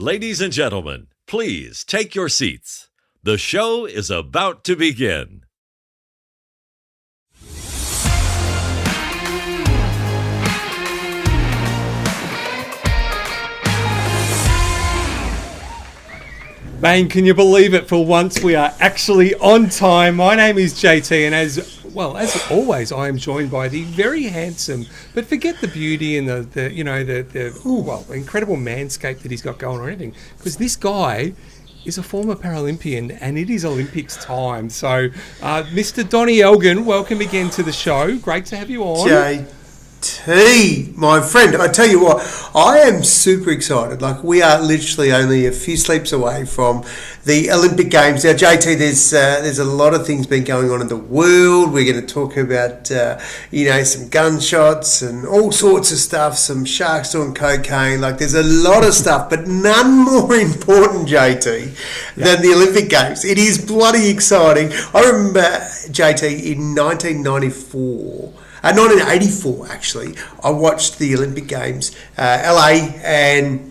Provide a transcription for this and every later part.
Ladies and gentlemen, please take your seats. The show is about to begin. Man, can you believe it? For once, we are actually on time. My name is JT, and as always, I am joined by the very handsome, but forget the beauty and the incredible manscape that he's got going on, anything, because this guy is a former Paralympian, and it is Olympics time. So, Mr. Donnie Elgin, welcome again to the show. Great to have you on. JT, my friend, I tell you what, I am super excited. Like, we are literally only a few sleeps away from the Olympic Games. Now, JT, there's a lot of things been going on in the world. We're going to talk about, some gunshots and all sorts of stuff, some sharks doing cocaine. Like, there's a lot of stuff, but none more important, JT, than the Olympic Games. It is bloody exciting. I remember, JT, in 1984, actually, I watched the Olympic Games, LA, and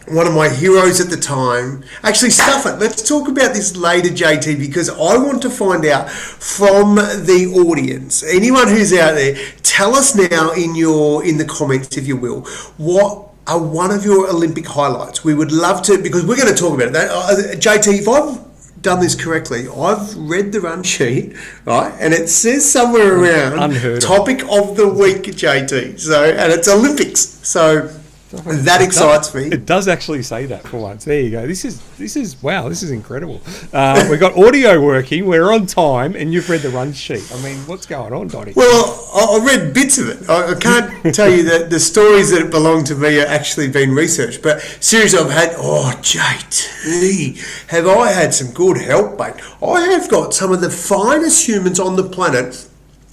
one of my heroes at the time, actually, stuff it. Let's talk about this later, JT, because I want to find out from the audience, anyone who's out there, tell us now in the comments, if you will, what are one of your Olympic highlights? We would love to, because we're going to talk about it. JT, if I've done this correctly, I've read the run sheet, right, and it says somewhere around topic of the week, JT. So, and it's Olympics. So that excites me. It does actually say that for once. There you go. This is wow. This is incredible. We've got audio working. We're on time, and you've read the run sheet. I mean, what's going on, Donnie? Well, I read bits of it. I can't tell you that the stories that belong to me are actually been researched. But seriously, JT, have I had some good help, mate? I have got some of the finest humans on the planet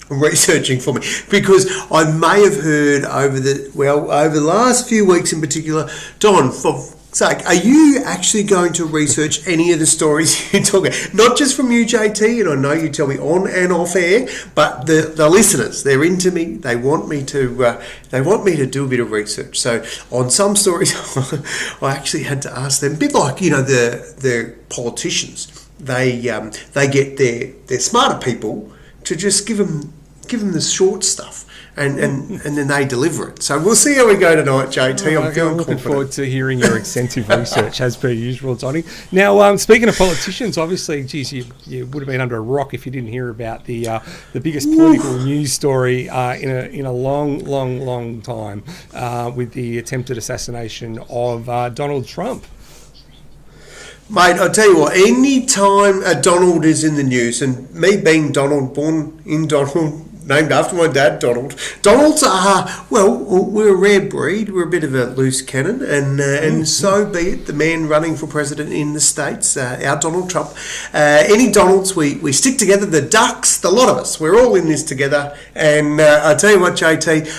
researching for me, because I may have heard over the last few weeks in particular, Don, for sake, are you actually going to research any of the stories you talk about? Not just from you, JT, and I know you tell me on and off air, but the listeners, they're into me. They want me to do a bit of research. So on some stories, I actually had to ask them, a bit like the politicians. They get their smarter people to just give them the short stuff, and then they deliver it. So we'll see how we go tonight, JT. I'm looking forward to hearing your extensive research, as per usual, Donnie. Now, speaking of politicians, obviously, geez, you would have been under a rock if you didn't hear about the biggest political news story in a long time, with the attempted assassination of Donald Trump. Mate, I'll tell you what, any time a Donald is in the news, and me being Donald, born in Donald, named after my dad, Donald. Donalds are, we're a rare breed. We're a bit of a loose cannon, and so be it. The man running for president in the States, our Donald Trump. Any Donalds, we stick together. The Ducks, the lot of us, we're all in this together. And I tell you what, JT,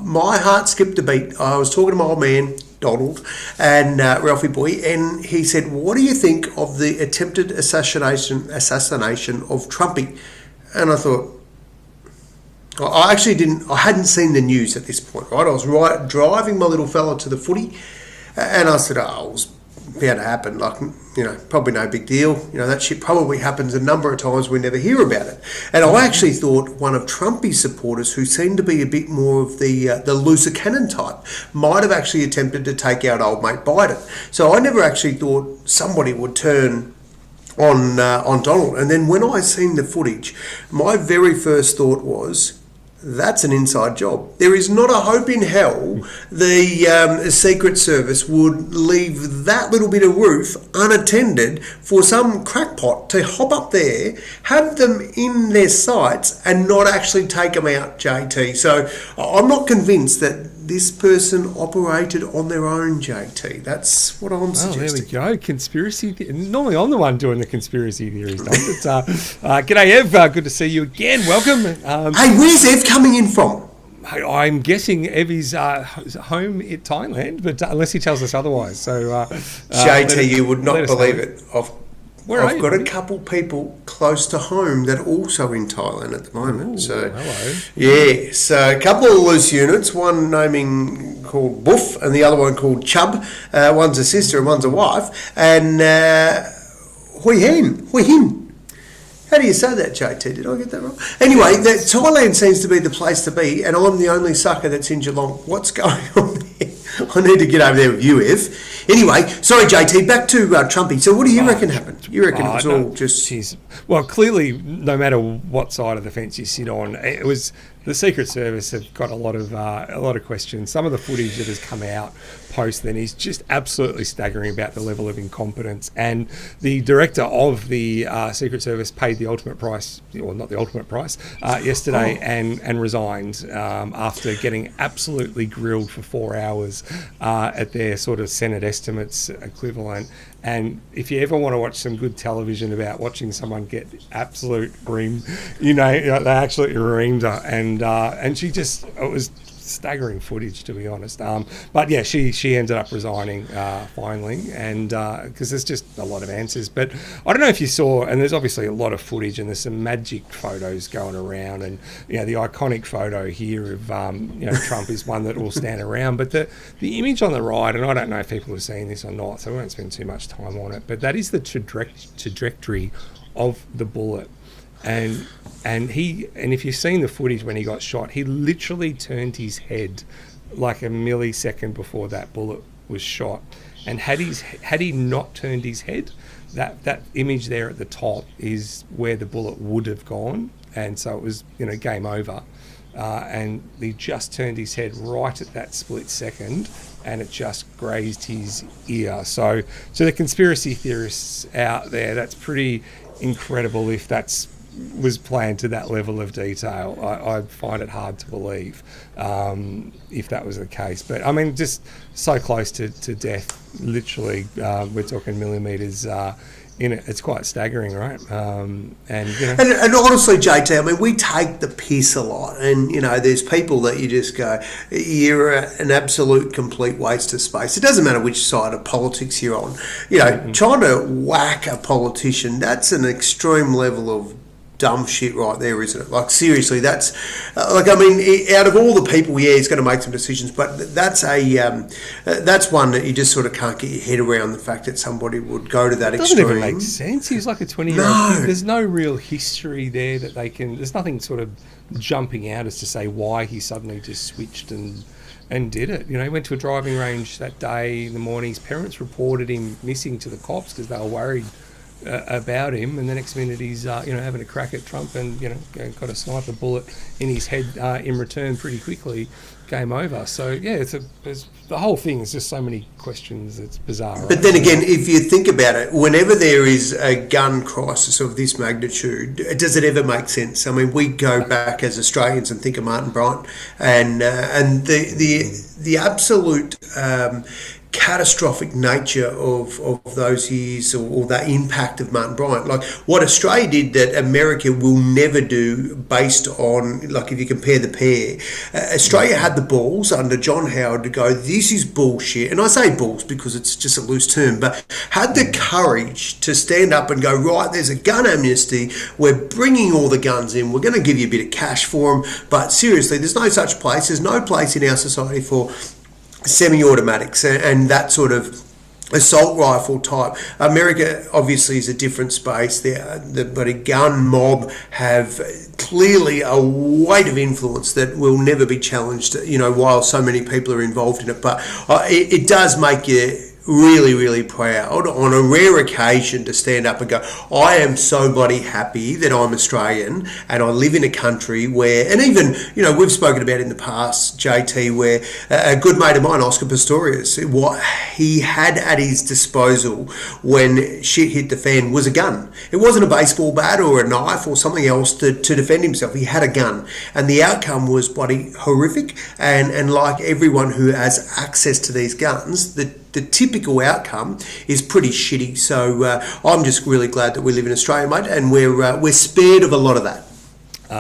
my heart skipped a beat. I was talking to my old man, Donald, and Ralphie boy, and he said, "What do you think of the attempted assassination of Trumpy?" And I thought, I hadn't seen the news at this point, right? I was driving my little fella to the footy, and I said, it was bound to happen, probably no big deal. That shit probably happens a number of times, we never hear about it. And I actually thought one of Trumpy's supporters, who seemed to be a bit more of the looser cannon type, might have actually attempted to take out old mate Biden. So I never actually thought somebody would turn on Donald. And then when I seen the footage, my very first thought was, that's an inside job. There is not a hope in hell the Secret Service would leave that little bit of roof unattended for some crackpot to hop up there, have them in their sights, and not actually take them out, JT. So I'm not convinced that this person operated on their own, JT. That's what I'm suggesting. There we go. Conspiracy. Normally I'm the one doing the conspiracy theories. G'day, Ev. Good to see you again. Welcome. Hey, where's Ev coming in from? I'm guessing Ev is home in Thailand, but unless he tells us otherwise. So, JT, you would not believe it. Where are I've you, got a buddy? couple people close to home that are also in Thailand at the moment. Ooh, so, hello. yeah, so a couple of loose units, one naming called Buff and the other one called Chub. One's a sister and one's a wife. And Hui Hin. How do you say that, JT? Did I get that wrong? Anyway, Thailand seems to be the place to be, and I'm the only sucker that's in Geelong. What's going on there? I need to get over there with you, Ev. Anyway, sorry, JT, back to Trumpy. So what do you reckon happened? You reckon it was all just... Geez. Well, clearly, no matter what side of the fence you sit on, it was... The Secret Service have got a lot of questions. Some of the footage that has come out post then is just absolutely staggering about the level of incompetence. And the director of the Secret Service paid the ultimate price, or not the ultimate price, yesterday and resigned after getting absolutely grilled for 4 hours at their sort of Senate estimates equivalent. And if you ever want to watch some good television about watching someone get absolute reamed, they absolutely reamed her, and she just, it was staggering footage, to be honest. But yeah, she ended up resigning finally, and because there's just a lot of answers. But I don't know if you saw, and there's obviously a lot of footage, and there's some magic photos going around, and the iconic photo here of Trump is one that will stand around. But the image on the right, and I don't know if people have seen this or not, so I won't spend too much time on it. But that is the trajectory of the bullet. And if you've seen the footage when he got shot, he literally turned his head like a millisecond before that bullet was shot. And had he not turned his head, that image there at the top is where the bullet would have gone, and so it was game over. And he just turned his head right at that split second, and it just grazed his ear. So the conspiracy theorists out there, that's pretty incredible if that's was planned to that level of detail. I find it hard to believe if that was the case. But I mean, just so close to death, literally, we're talking millimetres in it. It's quite staggering, right? And honestly, JT, I mean, we take the piss a lot, and there's people that you just go, you're an absolute complete waste of space. It doesn't matter which side of politics you're on. Trying to whack a politician, that's an extreme level of dumb shit right there, isn't it? Like, seriously, that's out of all the people, he's going to make some decisions, but that's one that you just sort of can't get your head around, the fact that somebody would go to that extreme. It doesn't even make sense. He's like a 20-year-old kid. There's no real history there that there's nothing sort of jumping out as to say why he suddenly just switched and did it. He went to a driving range that day in the morning. His parents reported him missing to the cops because they were worried about him, and the next minute he's having a crack at Trump and got a sniper bullet in his head in return pretty quickly. Game over. So yeah, the whole thing is just so many questions. It's bizarre. Right? But then again, if you think about it, whenever there is a gun crisis of this magnitude, does it ever make sense? I mean, we go back as Australians and think of Martin Bryant and the absolute catastrophic nature of those years, or that impact of Martin Bryant. Like, what Australia did that America will never do, based on, like, if you compare the pair, Australia had the balls under John Howard to go, this is bullshit, and I say balls because it's just a loose term, but had the courage to stand up and go, right, there's a gun amnesty, we're bringing all the guns in, we're going to give you a bit of cash for them, but seriously, there's no such place, there's no place in our society for semi-automatics and that sort of assault rifle type. America obviously is a different space. But a gun mob have clearly a weight of influence that will never be challenged, while so many people are involved in it. But it does make you really, really proud on a rare occasion to stand up and go, I am so bloody happy that I'm Australian and I live in a country where, and even, we've spoken about in the past, JT, where a good mate of mine, Oscar Pistorius, what he had at his disposal when shit hit the fan was a gun. It wasn't a baseball bat or a knife or something else to defend himself. He had a gun, and the outcome was bloody horrific, and like everyone who has access to these guns, the typical outcome is pretty shitty. So I'm just really glad that we live in Australia, mate, and we're spared of a lot of that.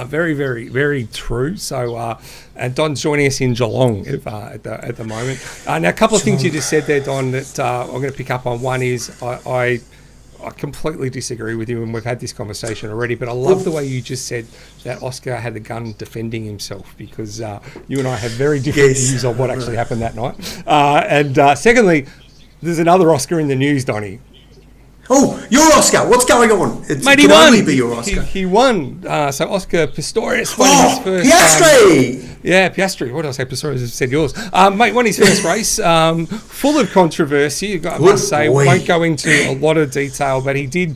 Very, very, very true. So Don's joining us in Geelong at the moment. Now, a couple of things you just said there, Don, that I'm going to pick up on. One is I I completely disagree with you, and we've had this conversation already, but I love the way you just said that Oscar had a gun defending himself, because you and I have very different views on what actually happened that night. And secondly, there's another Oscar in the news, Donnie. Oh, your Oscar. What's going on? Mate, he won. Only be your Oscar. He won. So Oscar Pistorius won his first... Piastri! Piastri. What did I say? Pistorius said yours. Mate, won his first race. Full of controversy, I must say. Won't go into a lot of detail, but he did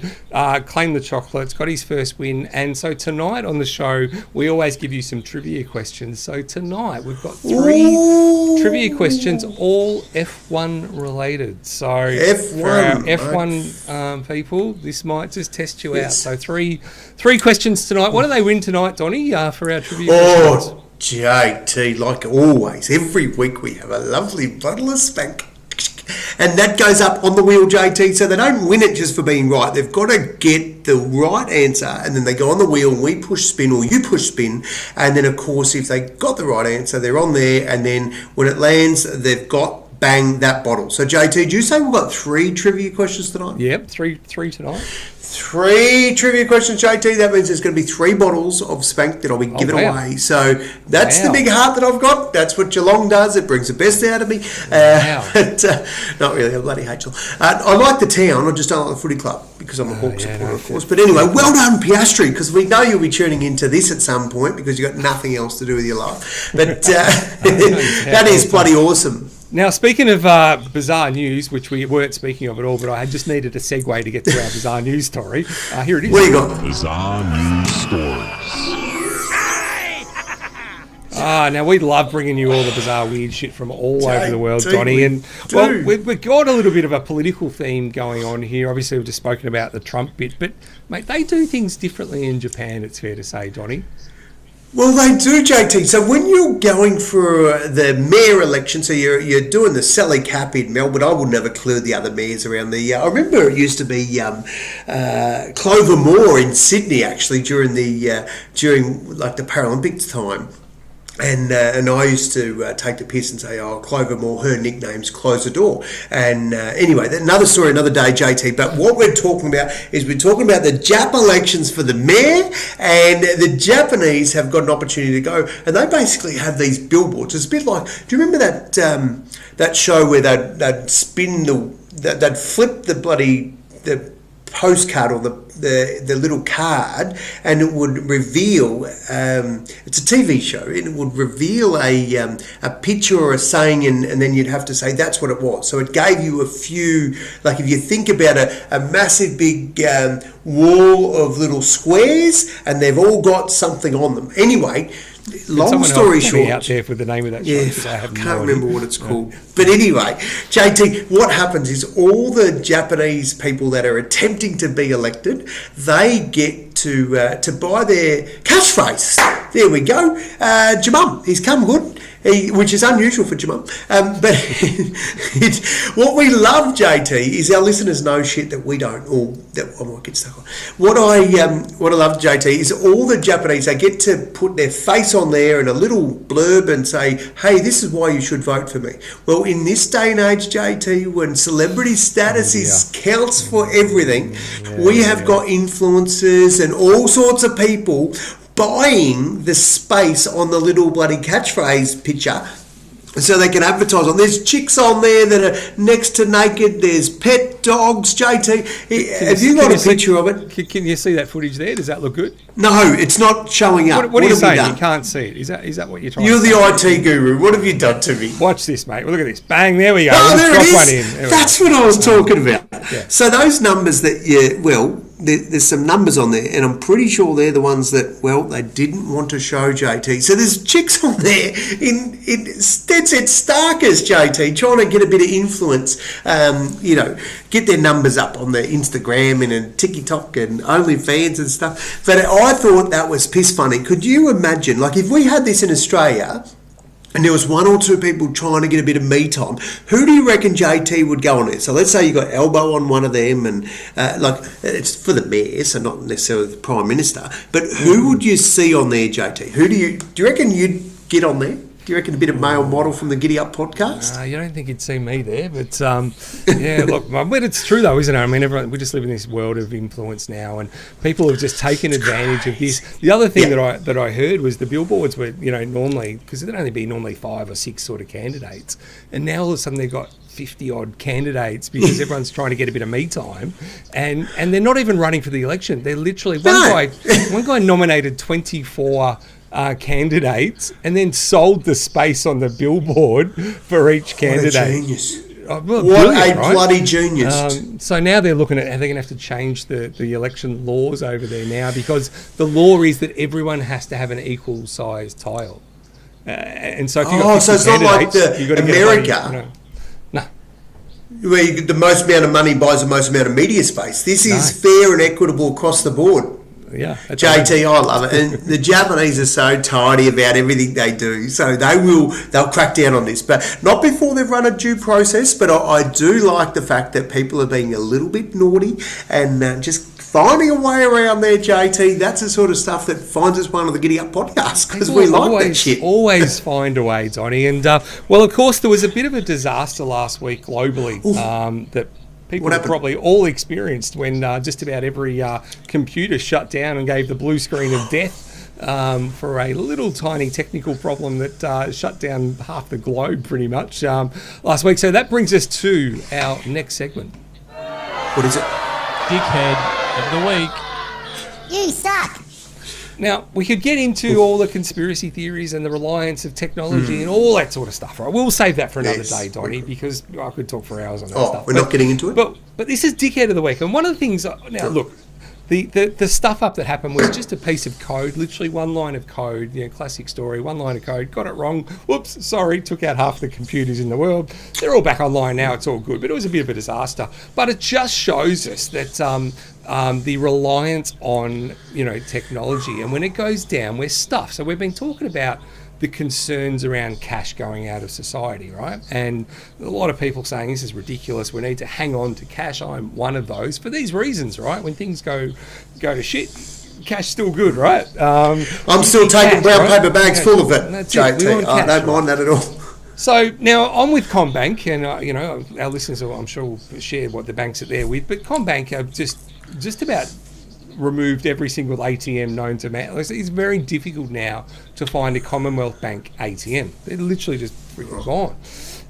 claim the chocolates, got his first win. And so tonight on the show, we always give you some trivia questions. So tonight we've got 3 trivia questions, all F1 related. So F1. For our F1 people, this might just test you out. So three questions tonight. What do they win tonight, Donnie, for our trivia questions? JT, like always, every week we have a lovely bottle of spank. And that goes up on the wheel, JT, so they don't win it just for being right. They've got to get the right answer, and then they go on the wheel, and we push spin, or you push spin, and then, of course, if they got the right answer, they're on there, and then when it lands, they've got bang that bottle. So JT, did you say we've got 3 trivia questions tonight? Yep, three tonight. 3 trivia questions, JT. That means there's going to be 3 bottles of spank that I'll be giving away. So that's the big heart that I've got. That's what Geelong does. It brings the best out of me. Not really. I bloody hate Geelong. I like the town. I just don't like the footy club because I'm a Hawks supporter, of course. But anyway, well done, Piastri, because we know you'll be tuning into this at some point because you've got nothing else to do with your life. But that is bloody awesome. Now, speaking of bizarre news, which we weren't speaking of at all, but I just needed a segue to get to our bizarre news story. Here it is. What you got? Bizarre news stories. Now we love bringing you all the bizarre, weird shit from all over the world, Donnie. And we've got a little bit of a political theme going on here. Obviously, we've just spoken about the Trump bit, but mate, they do things differently in Japan. It's fair to say, Donnie. Well, they do, JT. So when you're going for the mayor election, so you're doing the Sally Cap in Melbourne, I wouldn't have a clue the other mayors around the... I remember it used to be Clover Moore in Sydney, actually, during the Paralympics time. And I used to take the piss and say, Clover Moore, her nickname's Close the Door. And anyway, another story, another day, JT. But what we're talking about is we're talking about the Jap elections for the mayor, and the Japanese have got an opportunity to go. And they basically have these billboards. It's a bit like, do you remember that show where they'd spin they'd flip the postcard or the little card, and it would reveal it's a TV show, and it would reveal a picture or a saying, and then you'd have to say that's what it was. So it gave you a few, like if you think about a massive big wall of little squares, and they've all got something on them. Anyway, long story short, out there with the name of that show, I can't remember what it's called. But anyway, JT, what happens is all the Japanese people that are attempting to be elected, they get to buy their catchphrase. There we go. Jamum, he's come good. Which is unusual for Jamum. But what we love, JT, is our listeners know shit that we don't, or that I might get stuck on. What I love, JT, is all the Japanese, they get to put their face on there and a little blurb and say, hey, this is why you should vote for me. Well, in this day and age, JT, when celebrity status counts for everything, we have got influencers and all sorts of people buying the space on the little bloody catchphrase picture so they can advertise on. There's chicks on there that are next to naked. There's pet dogs, JT. Have you got a picture of it? Can you see that footage there? Does that look good? No, it's not showing up. What are you saying? You can't see it. Is that what you're trying to say? You're the IT guru. What have you done to me? Watch this, mate. Well, look at this. Bang, there we go. Oh, there it is. That's what I was talking about. Yeah. So those numbers that there's some numbers on there, and I'm pretty sure they're the ones that, they didn't want to show, JT. So there's chicks on there in dead set starkers, JT, trying to get a bit of influence, get their numbers up on their Instagram and TikTok and OnlyFans and stuff. But I thought that was piss funny. Could you imagine, like if we had this in Australia, and there was 1 or 2 people trying to get a bit of me time, who do you reckon JT would go on it? So let's say you got elbow on one of them, and it's for the mayor, so not necessarily the Prime Minister, but who would you see on there, JT? Do you reckon you'd get on there? Do you reckon a bit of male model from the GiddyUp podcast? You don't think you'd see me there, but yeah, look, but it's true though, isn't it? I mean, we just live in this world of influence now, and people have just taken advantage of this. The other thing that I heard was the billboards were, normally, because there'd only be 5 or 6 sort of candidates, and now all of a sudden they've got 50 odd candidates because everyone's trying to get a bit of me time, and they're not even running for the election. They're literally one guy nominated 24 candidates and then sold the space on the billboard for each candidate. What a genius. What a bloody genius. So now they're looking at how they're going to have to change the election laws over there now, because the law is that everyone has to have an equal size tile. And so if you've got 50 so it's not like the America. No. Where the most amount of money buys the most amount of media space. This is fair and equitable across the board. Yeah, JT, I love it, and the Japanese are so tidy about everything they do, so they'll crack down on this, but not before they've run a due process. But I do like the fact that people are being a little bit naughty and just finding a way around there, JT. That's the sort of stuff that finds us one of the GiddyUp podcasts, because we like that shit. Always find a way, Donnie. And well, of course, there was a bit of a disaster last week globally that people have probably all experienced when just about every computer shut down and gave the blue screen of death for a little tiny technical problem that shut down half the globe pretty much last week. So that brings us to our next segment. What is it? Dickhead of the week. You suck. Now, we could get into all the conspiracy theories and the reliance of technology and all that sort of stuff, right? We'll save that for another day, Donnie, because I could talk for hours on that stuff. We're not getting into it? But this is Dickhead of the Week. And one of the things... Now, look, the stuff up that happened was just a piece of code, literally one line of code, classic story, one line of code, got it wrong, whoops, sorry, took out half the computers in the world. They're all back online now, it's all good, but it was a bit of a disaster. But it just shows us that the reliance on, technology, and when it goes down, we're stuffed. So we've been talking about the concerns around cash going out of society, right? And a lot of people saying this is ridiculous, we need to hang on to cash. I'm one of those for these reasons, right? When things go to shit, cash still good, right? I'm still taking brown paper bags full of it, JT. I don't mind that at all. So now I'm with CommBank, and our listeners, I'm sure, will share what the banks are there with. But CommBank have just about removed every single ATM known to man. It's very difficult now to find a Commonwealth Bank ATM. They're literally just freaking gone.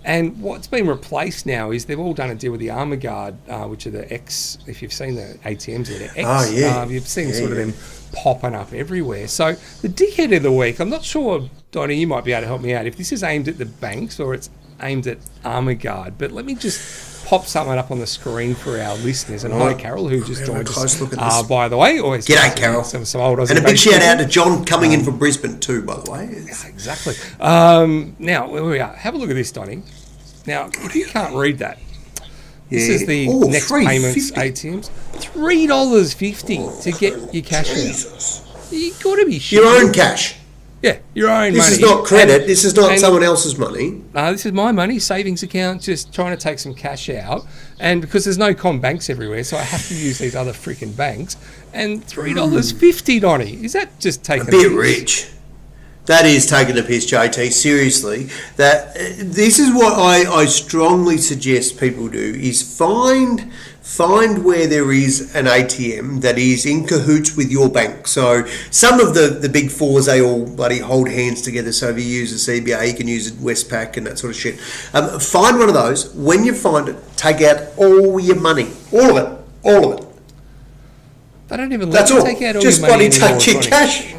And what's been replaced now is they've all done a deal with the Armour Guard, which are the X. If you've seen the ATMs, they're X. You've seen sort of them popping up everywhere. So the Dickhead of the Week, I'm not sure, Donnie, you might be able to help me out if this is aimed at the banks or it's aimed at Armour Guard. But let me just pop something up on the screen for our listeners. And hi, Carol, who just joined us, by the way. Always g'day, Carol. Some old Aussie, and a big shout out to John coming in from Brisbane too, by the way. Yeah, exactly. Now, where we are, have a look at this, Donnie. Now, if you can't read that, this is the next payments ATMs. $3.50 to get your cash out. You've got to be shitting. Your own cash. Yeah, your own money. This is not credit. This is not someone else's money. No, this is my money, savings account, just trying to take some cash out. And because there's no banks everywhere, so I have to use these other freaking banks. And $3.50, Donnie. Is that just taking a bit rich? That is taking a piss, JT. Seriously, this is what I strongly suggest people do: is find where there is an ATM that is in cahoots with your bank. So some of the big fours, they all bloody hold hands together. So if you use a CBA, you can use a Westpac and that sort of shit. Find one of those. When you find it, take out all your money, all of it. They don't even let you take out all just your money anymore. Just bloody take your cash.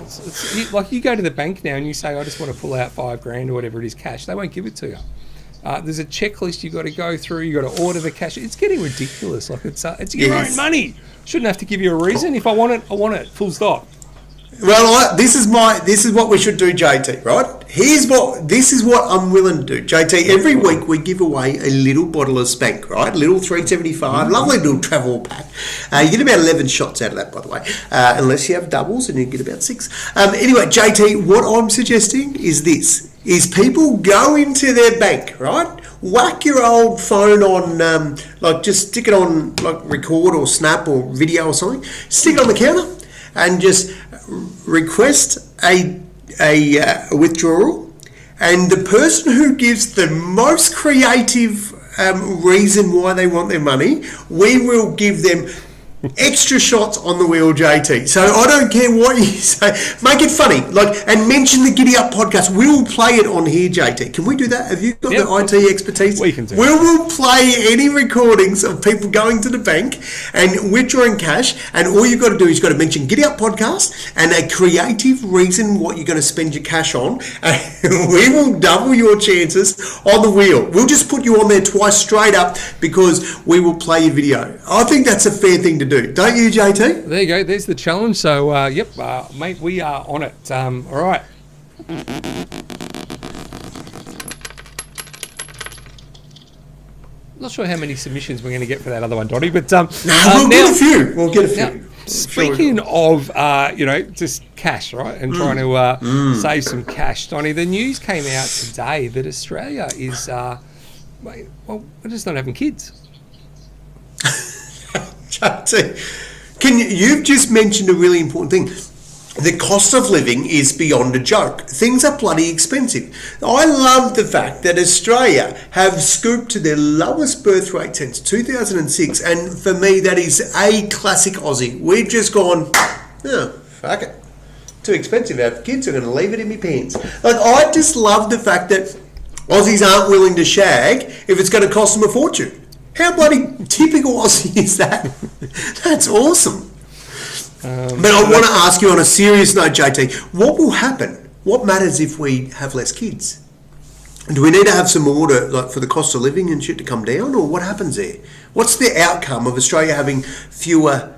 Like you go to the bank now and you say, I just want to pull out $5,000 or whatever it is cash. They won't give it to you. There's a checklist you've got to go through. You've got to order the cash. It's getting ridiculous. Like it's your own money. Shouldn't have to give you a reason. If I want it, I want it. Full stop. Well, this is what we should do, JT. Right? This is what I'm willing to do, JT. Every week we give away a little bottle of Spank, right? A little 375, lovely little travel pack. You get about 11 shots out of that, by the way, unless you have doubles, and you get about 6. Anyway, JT, what I'm suggesting is this: is people go into their bank, right? Whack your old phone on, just stick it on like record or snap or video or something. Stick it on the counter and just request a withdrawal, and the person who gives the most creative reason why they want their money, we will give them extra shots on the wheel, JT. So I don't care what you say. Make it funny, and mention the GiddyUp podcast. We will play it on here, JT. Can we do that? Have you got the IT expertise? We can do We will play any recordings of people going to the bank and withdrawing cash, and all you've got to do is you've got to mention GiddyUp podcast and a creative reason what you're going to spend your cash on, and we will double your chances on the wheel. We'll just put you on there twice straight up because we will play your video. I think that's a fair thing to do. Don't you, JT? There you go. There's the challenge. So, mate, we are on it. All right. Not sure how many submissions we're going to get for that other one, Donny, but we'll get a few. We'll get a few. Now, speaking of, just cash, right, and trying to save some cash, Donny, the news came out today that Australia is, we're just not having kids. You've just mentioned a really important thing. The cost of living is beyond a joke. Things are bloody expensive. I love the fact that Australia have scooped to their lowest birth rate since 2006, and for me that is a classic Aussie. We've just gone, fuck it. Too expensive to have kids, I'm going to leave it in my pants. I just love the fact that Aussies aren't willing to shag if it's going to cost them a fortune. How bloody typical Aussie is that? That's awesome. But I want to ask you on a serious note, JT, what will happen? What matters if we have less kids? Do we need to have some order for the cost of living and shit to come down, or what happens there? What's the outcome of Australia having fewer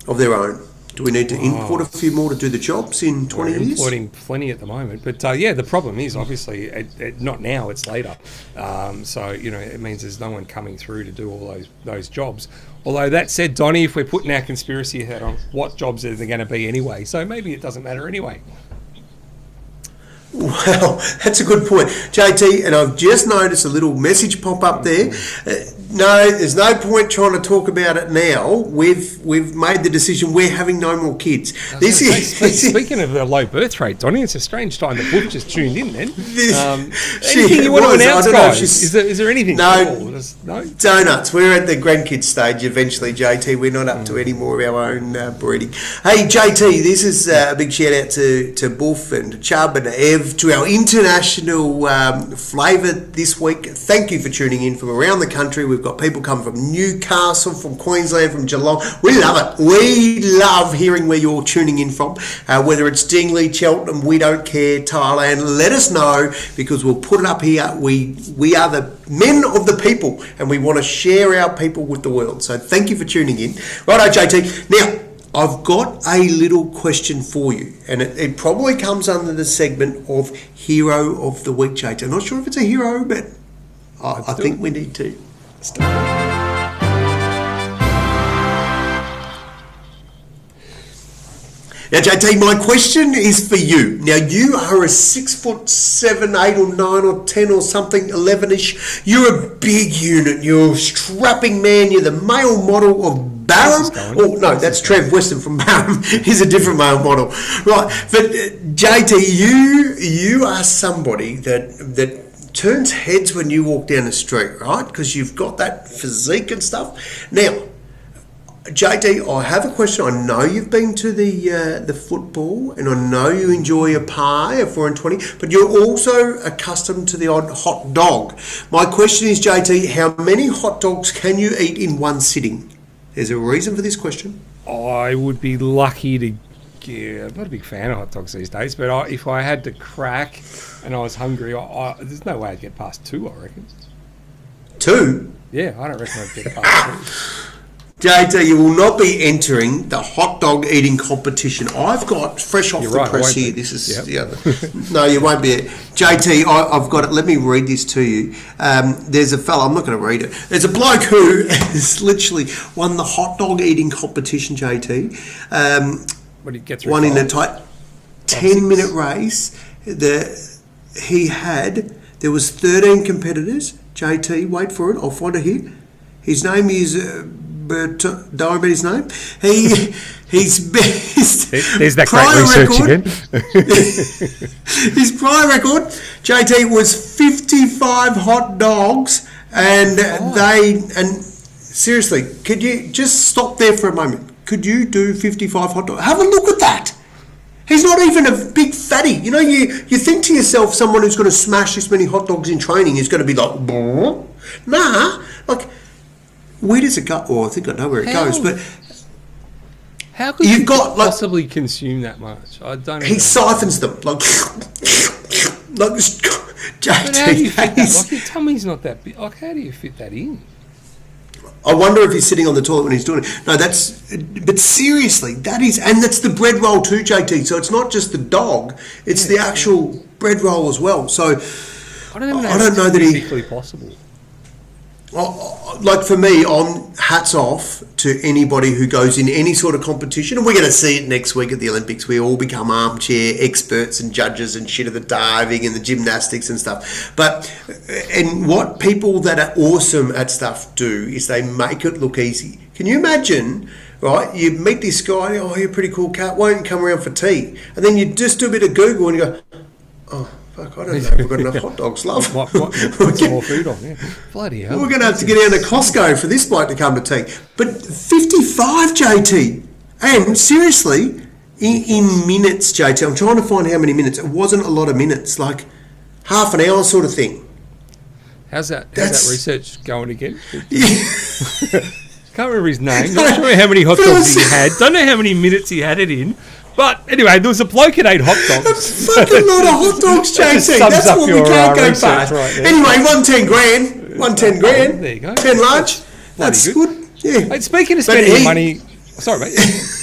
of their own? Do we need to import a few more to do the jobs in 20 years? We're importing plenty at the moment. But, the problem is, obviously, not now, it's later. It means there's no one coming through to do all those jobs. Although, that said, Donny, if we're putting our conspiracy hat on, what jobs are there going to be anyway? So maybe it doesn't matter anyway. Well, that's a good point, JT, and I've just noticed a little message pop up there. No, there's no point trying to talk about it now. We've made the decision. We're having no more kids. Speaking of the low birth rate, Donny, it's a strange time the book just tuned in. Then anything you want to announce, guys? Is there anything? No, donuts. We're at the grandkids stage eventually, JT. We're not up to any more of our own breeding. Hey, JT, this is a big shout out to Buff and to Chubb and to Ev, to our international flavour this week. Thank you for tuning in from around the country. We've got people coming from Newcastle, from Queensland, from Geelong. We love it. We love hearing where you're tuning in from, whether it's Dingley, Cheltenham, we don't care, Thailand. Let us know, because we'll put it up here. We are the men of the people, and we want to share our people with the world. So thank you for tuning in. Righto, JT. Now, I've got a little question for you, and it probably comes under the segment of Hero of the Week, JT. I'm not sure if it's a hero, but I think we need to start. Now, JT, my question is for you. Now, you are a 6'7", 8 or 9 or 10 or something, 11-ish. You're a big unit. You're a strapping man. You're the male model of Barham. Oh, no, that's Trev Weston from Barham. He's a different male model. Right, but JT, you are somebody that turns heads when you walk down the street, right? Because you've got that physique and stuff. Now, JT, I have a question. I know you've been to the football, and I know you enjoy a pie, a 4 and 20, but you're also accustomed to the odd hot dog. My question is, JT, how many hot dogs can you eat in one sitting? There's a reason for this question. I would be lucky to. Yeah, I'm not a big fan of hot dogs these days, but if I had to crack and I was hungry, there's no way I'd get past 2, I reckon. 2? Yeah, I don't reckon I'd get past 2. JT, you will not be entering the hot dog eating competition. I've got fresh off the press here. This is the other. No, you won't be. JT, I've got it. Let me read this to you. There's a fella. I'm not going to read it. There's a bloke who has literally won the hot dog eating competition. JT, what did he get through? Won in a tight 10-minute race. There was 13 competitors. JT, wait for it. I'll find it here. His name is don't worry about his name. His best There's that great prior research record, again. his prior record, JT, was 55 hot dogs, and seriously, could you just stop there for a moment? Could you do 55 hot dogs? Have a look at that. He's not even a big fatty. You know, you think to yourself, someone who's going to smash this many hot dogs in training is going to be like, nah, like, where does it go? Oh, I think I know where it goes, but how could you possibly consume that much? I don't know. He siphons them, like But how do you fit that? Like, your tummy's not that big. Like, how do you fit that in? I wonder if he's sitting on the toilet when he's doing it. No, but seriously, that's the bread roll too, JT. So it's not just the dog; it's the actual bread roll as well. So I don't know that physically possible. Like for me, hats off to anybody who goes in any sort of competition, and we're going to see it next week at the Olympics. We all become armchair experts and judges and shit at the diving and the gymnastics and stuff. And what people that are awesome at stuff do is they make it look easy. Can you imagine, right? You meet this guy, oh, you're a pretty cool cat, why don't you come around for tea? And then you just do a bit of Google and you go, oh, fuck, I don't know if we've got enough hot dogs, love. Put some more food on, yeah. Bloody hell. We're going to have to get down to Costco for this bloke to come to tea. But 55, JT. And seriously, in minutes, JT, I'm trying to find how many minutes. It wasn't a lot of minutes, like half an hour sort of thing. How's that research going again? Can't remember his name. Not sure how many hot dogs he had. Don't know how many minutes he had it in. But anyway, there was a bloke that ate hot dogs. That's a fucking lot of hot dogs, JT. That's what we can't go past. Right, yeah. Anyway, won 10 grand. Won 10 grand. There you go. 10 large. That's good. Yeah. Hey, speaking of spending money... Sorry, mate.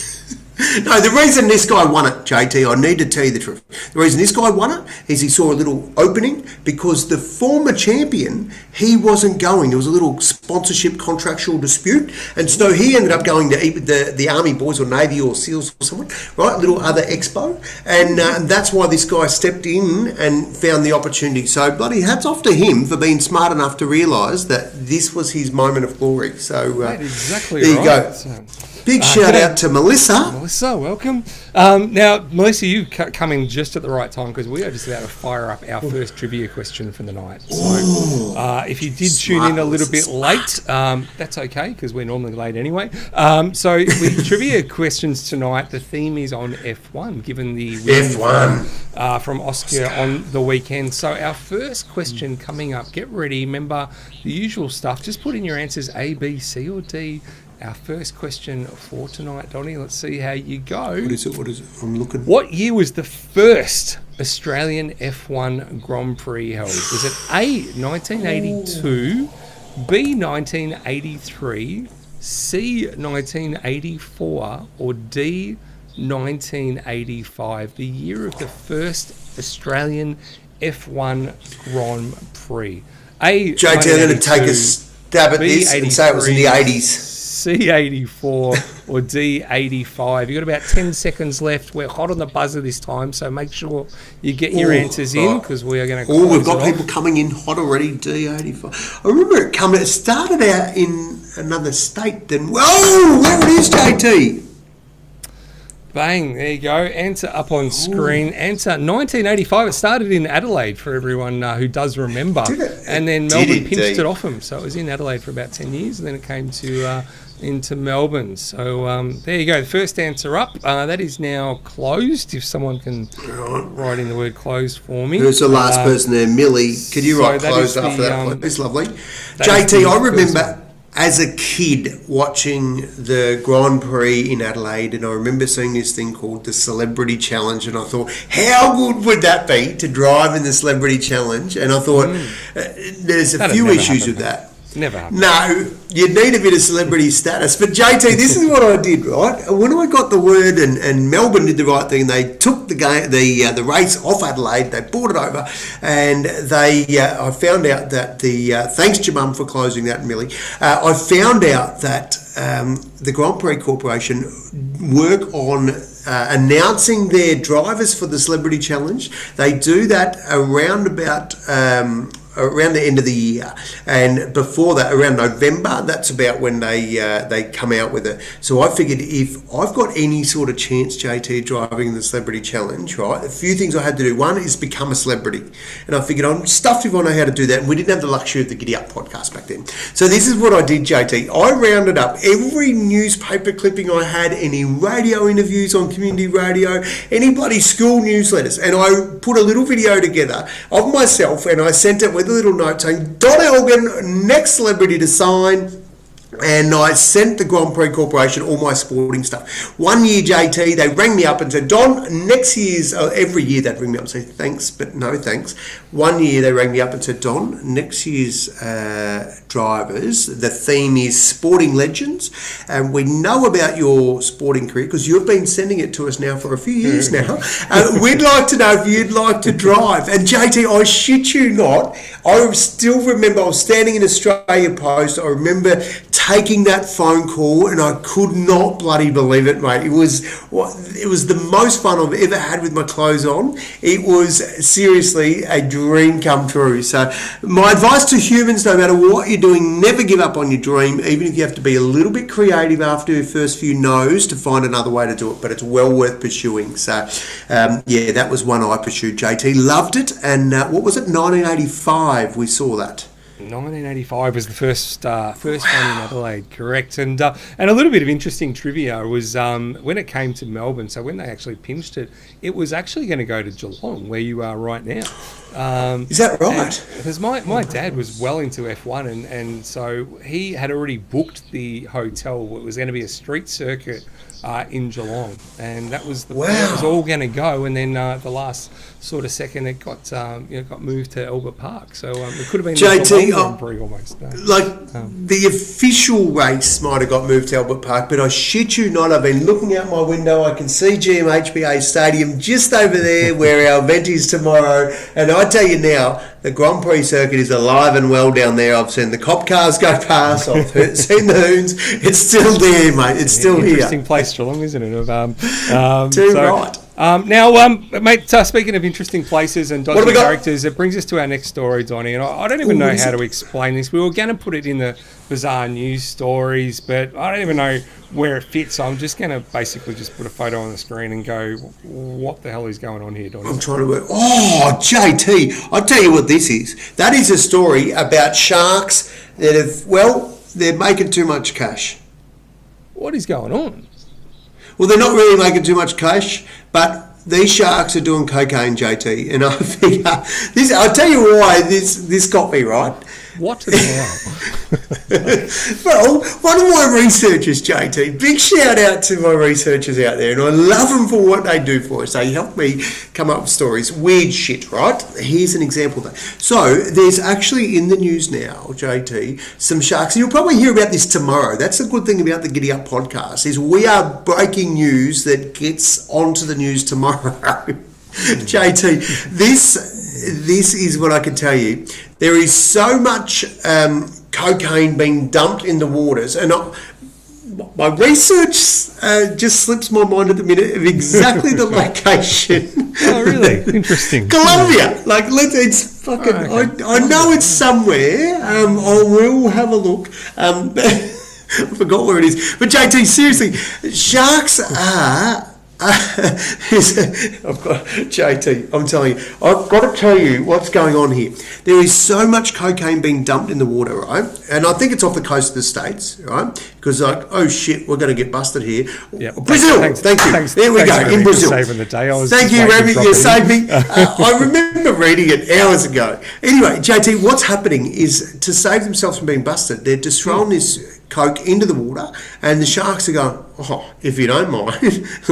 No, the reason this guy won it, JT, I need to tell you the truth. The reason this guy won it is he saw a little opening because the former champion, he wasn't going. There was a little sponsorship contractual dispute. And so he ended up going to the Army Boys or Navy or SEALs or someone, right? A little other expo. And that's why this guy stepped in and found the opportunity. So bloody hats off to him for being smart enough to realise that this was his moment of glory. So exactly there you go. So, big shout out to Melissa. Melissa, welcome. Now, Melissa, you come in just at the right time because we are just about to fire up our first trivia question for the night. So, if you did tune in a little bit late, that's okay because we're normally late anyway. So, with trivia questions tonight, the theme is on F1, given the win from Oscar on the weekend. So, our first question coming up, get ready. Remember the usual stuff. Just put in your answers A, B, C, or D. Our first question for tonight, Donnie. Let's see how you go. What is it? I'm looking. What year was the first Australian F1 Grand Prix held? Was it A, 1982, B, 1983, C, 1984, or D, 1985? The year of the first Australian F1 Grand Prix. A, JT, I'm going to take a stab at this and say it was in the 80s. C, 84 or D, 85. You've got about 10 seconds left. We're hot on the buzzer this time, so make sure you get your answers in because we are going to we've got people coming in hot already, D, 85. I remember it started out in another state then. Whoa, there it is, JT. Bang, there you go. Answer up on screen. Answer 1985. It started in Adelaide for everyone who does remember. And then Melbourne pinched it off them. So it was in Adelaide for about 10 years and then it came to into Melbourne. So there you go. The first answer up. That is now closed. If someone can write in the word closed for me. Who's the last person there? Millie. Could you write closed after that? It's lovely. JT, I remember as a kid watching the Grand Prix in Adelaide, and I remember seeing this thing called the Celebrity Challenge, and I thought, how good would that be to drive in the Celebrity Challenge? And I thought, there's a few issues with that. Never happened. No, you need a bit of celebrity status. But JT, this is what I did, right? When I got the word and Melbourne did the right thing, they took the race off Adelaide, they brought it over, and I found out that thanks to your mum for closing that, Millie, I found out that the Grand Prix Corporation work on announcing their drivers for the Celebrity Challenge. They do that around about around the end of the year, and before that, around November, that's about when they come out with it. So I figured if I've got any sort of chance, JT, driving the Celebrity Challenge, right, a few things I had to do. One is become a celebrity, and I figured I'm stuffed if I know how to do that, and we didn't have the luxury of the GiddyUp podcast back then. So this is what I did, JT. I rounded up every newspaper clipping I had, any radio interviews on community radio, any bloody school newsletters, and I put a little video together of myself, and I sent it with a little note saying, Don Elgin, next celebrity to sign. And I sent the Grand Prix Corporation all my sporting stuff. One year, JT, they rang me up and said, Don, next year's, every year they'd ring me up and say, thanks, but no thanks. One year they rang me up and said, Don, next year's drivers, the theme is sporting legends. And we know about your sporting career because you've been sending it to us now for a few years now. We'd like to know if you'd like to drive. And JT, I shit you not, I still remember I was standing in Australia Post. I remember taking that phone call, and I could not bloody believe it, mate. It was the most fun I've ever had with my clothes on. It was seriously a dream come true. So my advice to humans, no matter what you're doing, never give up on your dream, even if you have to be a little bit creative after your first few no's to find another way to do it, but it's well worth pursuing. So yeah, that was one I pursued, JT. Loved it. And what was it, 1985 we saw that. 1985 was the first one in Adelaide, correct. And a little bit of interesting trivia was when it came to Melbourne, so when they actually pinched it, it was actually going to go to Geelong, where you are right now. Is that right? Because my dad was well into F1, and so he had already booked the hotel. It was going to be a street circuit in Geelong, and that was that was all going to go. And then the last sort of second, it got moved to Albert Park. So it could have been JT, Grand Prix almost. No. The official race might have got moved to Albert Park, but I shit you not, I've been looking out my window. I can see GMHBA Stadium just over there, where our event is tomorrow. And I tell you now, the Grand Prix circuit is alive and well down there. I've seen the cop cars go past. I've seen the hoons. It's still there, mate. It's still here. Interesting place, Geelong, isn't it? Right. Now, mate, speaking of interesting places and dodgy characters, it brings us to our next story, Donnie. And I don't even know how to explain this. We were going to put it in the bizarre news stories, but I don't even know where it fits. So I'm just going to basically just put a photo on the screen and go, what the hell is going on here, Donnie? I'm trying to work. Oh, JT, I'll tell you what this is. That is a story about sharks that they're making too much cash. What is going on? Well, they're not really making too much cash, but these sharks are doing cocaine, JT. And I think I'll tell you why this got me, right? What the hell? Well, one of my researchers, JT, big shout out to my researchers out there, and I love them for what they do for us. They help me come up with stories. Weird shit, right? Here's an example of that. So there's actually in the news now, JT, some sharks, and you'll probably hear about this tomorrow. That's the good thing about the GiddyUp podcast, is we are breaking news that gets onto the news tomorrow. JT, this is what I can tell you. There is so much cocaine being dumped in the waters, and my research just slips my mind at the minute of exactly the location. Oh, really? Interesting. Colombia. It's fucking. Okay. I know it's somewhere. I will have a look. I forgot where it is. But JT, seriously, sharks are. I've got JT. I'm telling you, I've got to tell you what's going on here. There is so much cocaine being dumped in the water, right? And I think it's off the coast of the States, right? Because oh shit, we're going to get busted here. Yep. Brazil. Thank you. There we go. In Brazil. Saving the day. Thank you, Remy. You saved me. I remember reading it hours ago. Anyway, JT, what's happening is, to save themselves from being busted, they're just throwing this coke into the water, and the sharks are going, oh, if you don't mind,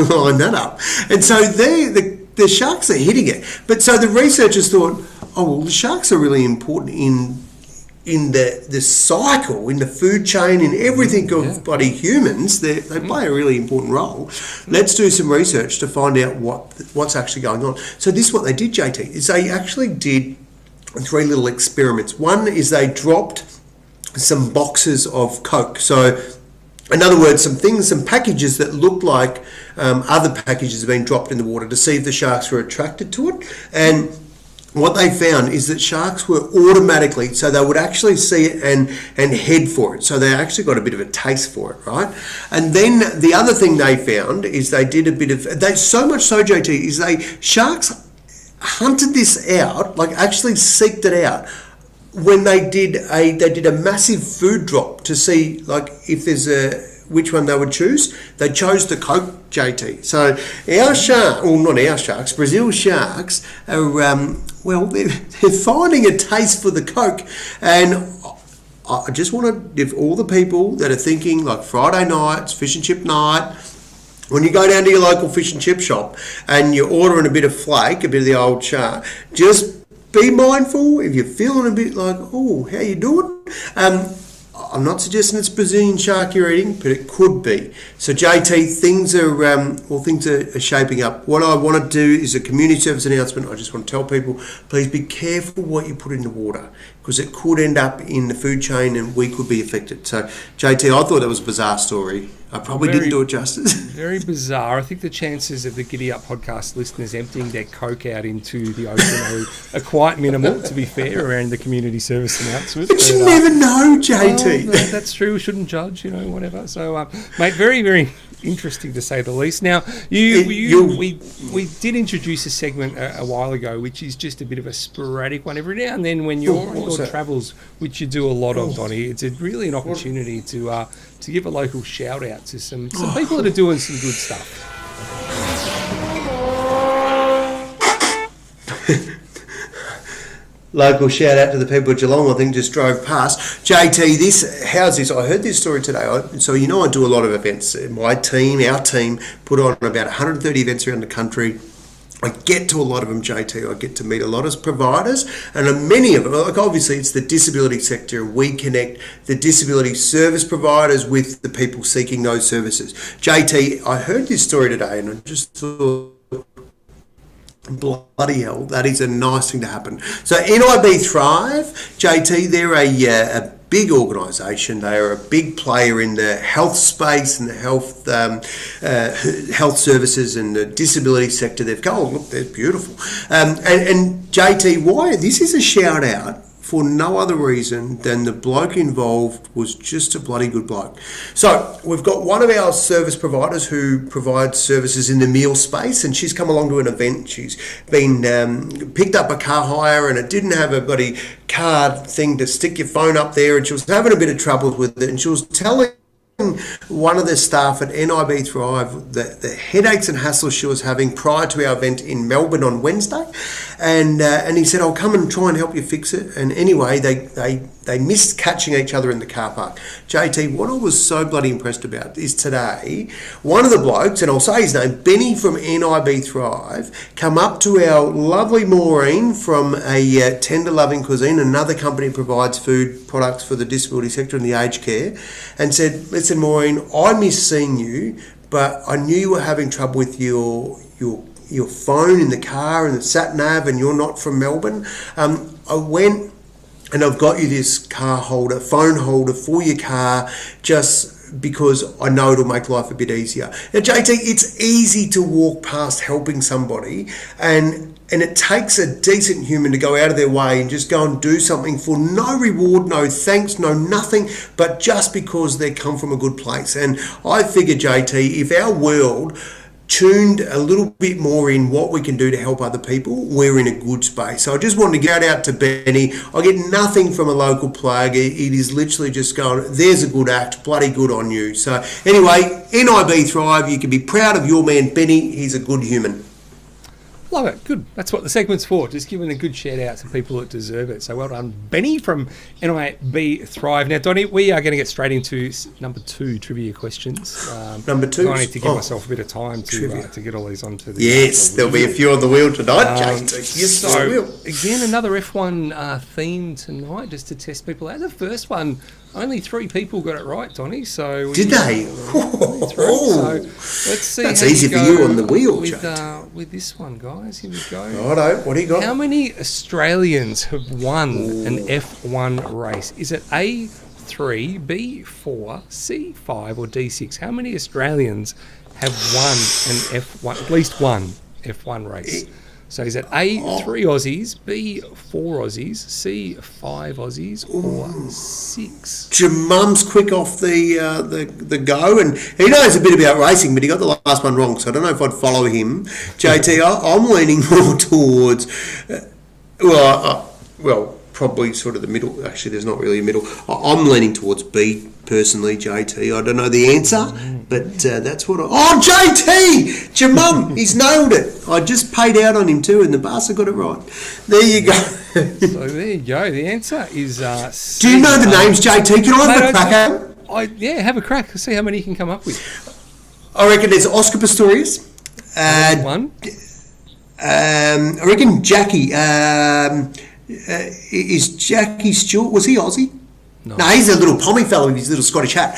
line that up. And so the sharks are hitting it. But so the researchers thought, oh, well, the sharks are really important in the cycle, in the food chain, in everything of bloody humans. They play a really important role. Let's do some research to find out what's actually going on. So this is what they did, JT, is they actually did 3 little experiments. One is they dropped some boxes of coke. So in other words, some packages that looked like other packages have been dropped in the water, to see if the sharks were attracted to it. And what they found is that sharks were automatically, so they would actually see it and head for it. So they actually got a bit of a taste for it, right? And then the other thing they found is they did a bit of, so much so, JT, is sharks hunted this out, like actually seeked it out when they did a massive food drop to see like if there's which one they would choose. They chose the Coke, JT. So our shark, well, not our sharks, Brazil sharks are, they're finding a taste for the Coke. And I just want to give all the people that are thinking like Friday nights, fish and chip night, when you go down to your local fish and chip shop and you're ordering a bit of flake, a bit of the old shark, just be mindful if you're feeling a bit like, oh, how you doing? I'm not suggesting it's Brazilian shark you're eating, but it could be. So JT, things are shaping up. What I want to do is a community service announcement. I just want to tell people, please be careful what you put in the water, because it could end up in the food chain and we could be affected. So JT, I thought that was a bizarre story. I probably didn't do it justice. Very bizarre. I think the chances of the GiddyUp podcast listeners emptying their Coke out into the ocean are quite minimal, to be fair, around the community service announcement. But you never know, JT. Well, that's true. We shouldn't judge, whatever. So, mate, very, very interesting to say the least. Now, we did introduce a segment a while ago, which is just a bit of a sporadic one every now and then when you're on your travels, which you do a lot of, Donnie. It's really an opportunity to give a local shout out to some people that are doing some good stuff. Local shout out to the people of Geelong, I think just drove past. JT, how's this? I heard this story today. So I do a lot of events. Our team, put on about 130 events around the country. I get to a lot of them, JT. I get to meet a lot of providers, and many of them, like obviously it's the disability sector. We connect the disability service providers with the people seeking those services. JT, I heard this story today and I just thought, bloody hell, that is a nice thing to happen. So NIB Thrive, JT, they're a big organisation. They are a big player in the health space and the health services and the disability sector. They've gone, oh, look, they're beautiful. And JT, why? This is a shout out for no other reason than the bloke involved was just a bloody good bloke. So we've got one of our service providers who provides services in the meal space, and she's come along to an event. She's been picked up a car hire and it didn't have a bloody card thing to stick your phone up there, and she was having a bit of trouble with it, and she was telling one of the staff at NIB Thrive the headaches and hassles she was having prior to our event in Melbourne on Wednesday, and he said, I'll come and try and help you fix it. And anyway, they missed catching each other in the car park. JT, what I was so bloody impressed about is today, one of the blokes, and I'll say his name, Benny from NIB Thrive, come up to our lovely Maureen from a Tender Loving Cuisine, another company that provides food products for the disability sector and the aged care, and said, listen, Maureen, I miss seeing you, but I knew you were having trouble with your phone in the car and the sat nav, and you're not from Melbourne. I went and I've got you this phone holder for your car, just because I know it'll make life a bit easier. Now, JT, it's easy to walk past helping somebody, and it takes a decent human to go out of their way and just go and do something for no reward, no thanks, no nothing, but just because they come from a good place. And I figure, JT, if our world tuned a little bit more in what we can do to help other people, we're in a good space. So I just wanted to get out to Benny. I get nothing from a local plug. It is literally just going, there's a good act, bloody good on you. So anyway, NIB Thrive, you can be proud of your man Benny. He's a good human. Love it. Good. That's what the segment's for. Just giving a good shout out to people that deserve it. So well done, Benny from NIB Thrive. Now, Donnie, we are going to get straight into number 2 trivia questions. Number 2? I need to give myself a bit of time to get all these onto the... Yes, there'll be a few on the wheel tonight, JT. Yes, so, there will. Again, another F1 theme tonight, just to test people out. The first one, only 3 people got it right, Donnie. So did they? So let's see. That's easy for you on the wheel, with this one, guys. Here we go. Righto, what do you got? How many Australians have won an F1 race? Is it A3, B4, C5, or D6? How many Australians have won an F1, at least one F1 race? So is it A, 3 Aussies, B, 4 Aussies, C, 5 Aussies, or 6? Jamum's quick off the go, and he knows a bit about racing, but he got the last one wrong, so I don't know if I'd follow him. JT, I'm leaning more towards, probably sort of the middle. Actually, there's not really a middle. I'm leaning towards B, personally, JT. I don't know the answer, but that's what JT! Jamum! He's nailed it. I just paid out on him too, and the bastard got it right. There you go. So there you go. The answer is C. Do you know the names, JT? Can I have a crack at them? Have a crack. See how many you can come up with. I reckon there's Oscar Pistorius. One. I reckon Jackie. Is Jackie Stewart? Was he Aussie? No, he's a little pommy fellow with his little Scottish hat.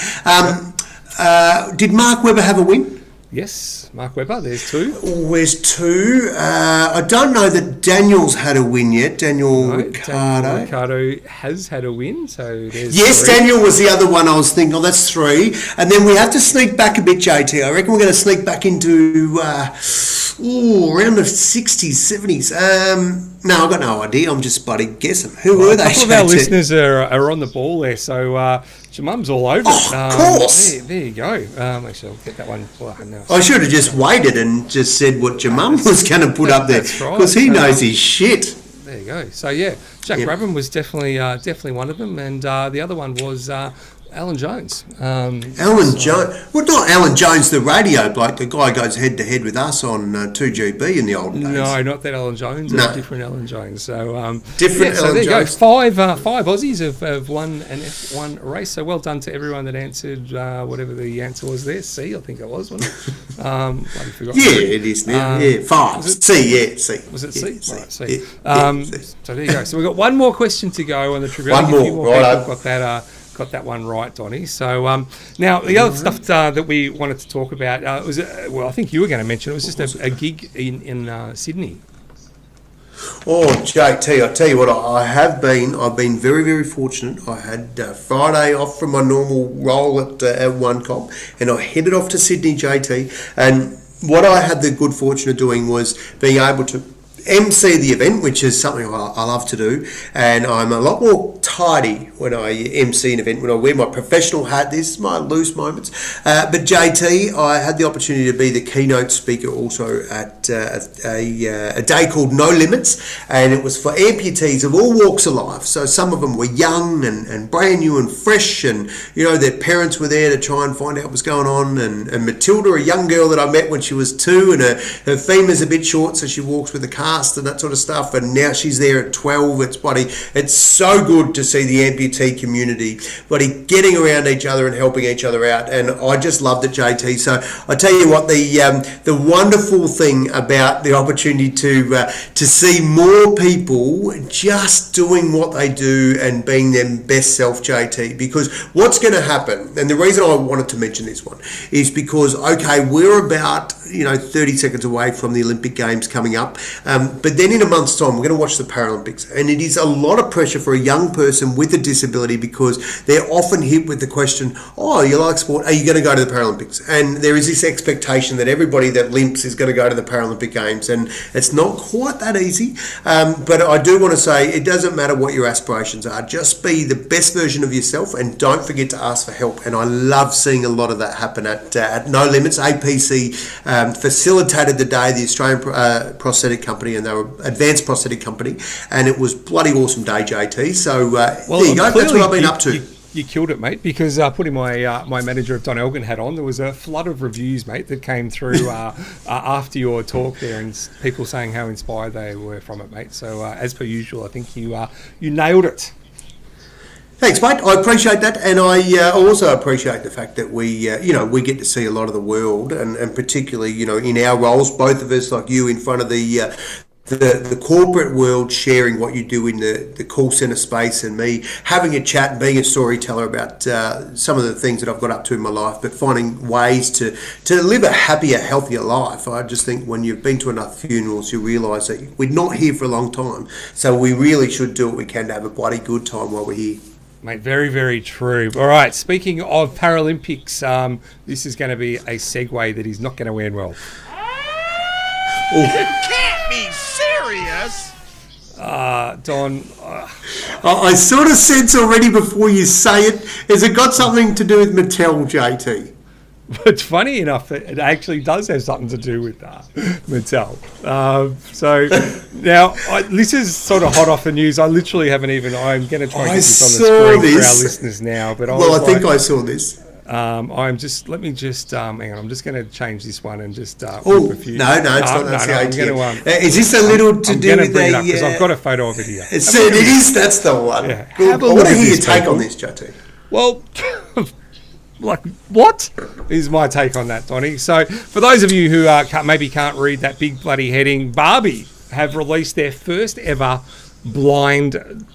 Did Mark Webber have a win? Yes, Mark Webber. There's 2. There's 2. I don't know that Daniel's had a win yet. Daniel Ricciardo. Daniel Ricciardo has had a win, so there's Yes, 3. Daniel was the other one I was thinking. Oh, that's 3. And then we have to sneak back a bit, JT. I reckon we're going to sneak back into around the 60s, 70s. No, I've got no idea. I'm just bloody guessing. Who were they? A couple of our listeners are on the ball there, so Jamum's all over it. Of course. There you go. Actually, I'll get that one. No. I should have just waited and just said what Jamum was going to put up there, because he knows his shit. There you go. So yeah, Jack Brabham was definitely one of them, and the other one was Alan Jones. Jones. Well, not Alan Jones, the radio bloke. The guy goes head to head with us on 2GB in the old days. No, not that Alan Jones. No. A different Alan Jones. So different. So Alan there you Jones. go. Five Aussies have won an F1 race. So well done to everyone that answered whatever the answer was there. C, I think it was, wasn't it? Bloody forgot. Yeah, it is now. 5. C. Was it C? C. Right, C. C. So there you go. So we've got one more question to go on the trivia. One more. Right. Got that one right, Donnie. So now the other stuff that we wanted to talk about was I think you were going to mention it was just a gig in Sydney. Oh, JT, I tell you what, I've been very, very fortunate. I had Friday off from my normal role at One Comp, and I headed off to Sydney, JT. And what I had the good fortune of doing was being able to MC the event, which is something I love to do, and I'm a lot more tidy when I MC an event, when I wear my professional hat. This is my loose moments. But JT, I had the opportunity to be the keynote speaker also at a day called No Limits, and it was for amputees of all walks of life. So some of them were young and brand new and fresh, and their parents were there to try and find out what's going on. And Matilda, a young girl that I met when she was 2, and her femur's a bit short, so she walks with a cast and that sort of stuff, and now she's there at 12. It's so good to see the amputee community getting around each other and helping each other out, and I just loved it, JT. So I tell you what, the wonderful thing about the opportunity to see more people just doing what they do and being their best self, JT, because what's going to happen, and the reason I wanted to mention this one is because, okay, we're about 30 seconds away from the Olympic Games coming up, but then in a month's time we're going to watch the Paralympics, and it is a lot of pressure for a young person with a disability, because they're often hit with the question, oh, you like sport, are you going to go to the Paralympics? And there is this expectation that everybody that limps is going to go to the Paralympic Games, and it's not quite that easy. But I do want to say it doesn't matter what your aspirations are, just be the best version of yourself, and don't forget to ask for help. And I love seeing a lot of that happen at No Limits. APC facilitated the day, the Australian prosthetic company, and they were advanced prosthetic company, and it was bloody awesome day, JT. So there you go. That's what I've been up to. You killed it, mate, because putting my manager of Don Elgin hat on, there was a flood of reviews, mate, that came through after your talk there, and people saying how inspired they were from it, mate. So as per usual, I think you nailed it. Thanks, mate. I appreciate that, and I also appreciate the fact that we get to see a lot of the world, and particularly, in our roles, both of us, like you, in front of the corporate world, sharing what you do in the call centre space, and me having a chat and being a storyteller about some of the things that I've got up to in my life, but finding ways to live a happier, healthier life. I just think when you've been to enough funerals, you realise that we're not here for a long time, so we really should do what we can to have a bloody good time while we're here. Mate, very, very true. All right, speaking of Paralympics, this is going to be a segue that is not going to end well. You can't be serious! hilarious. Don, I sort of sense already before you say it. Has it got something to do with Mattel, JT? it's funny enough that it actually does have something to do with Mattel. So now, this is sort of hot off the news. I literally haven't even. I'm going to try and get this on the screen for our listeners now. But I think I saw this. I'm just. Let me just hang on. I'm just going to change this one and just. No, it's not. I'm going to. Is this a little to do with the? Because I've got a photo of it here. It is. That's the one. Yeah. I want to hear your take on this, JT. Well, like, what is my take on that, Donnie? So, for those of you who maybe can't read that big bloody heading, Barbie have released their first ever blind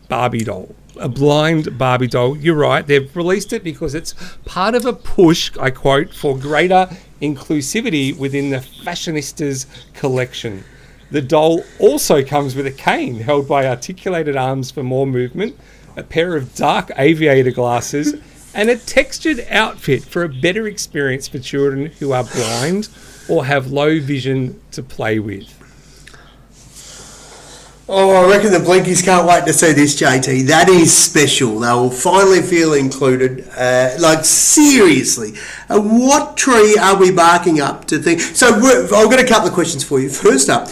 Barbie doll. A blind Barbie doll. You're right. They've released it because it's part of a push, I quote, for greater inclusivity within the fashionistas collection. The doll also comes with a cane held by articulated arms for more movement, a pair of dark aviator glasses, and a textured outfit for a better experience for children who are blind or have low vision to play with. Oh, I reckon the Blinkies can't wait to see this, JT. That is special. They will finally feel included. Seriously, what tree are we barking up to think? So I've got a couple of questions for you. First up,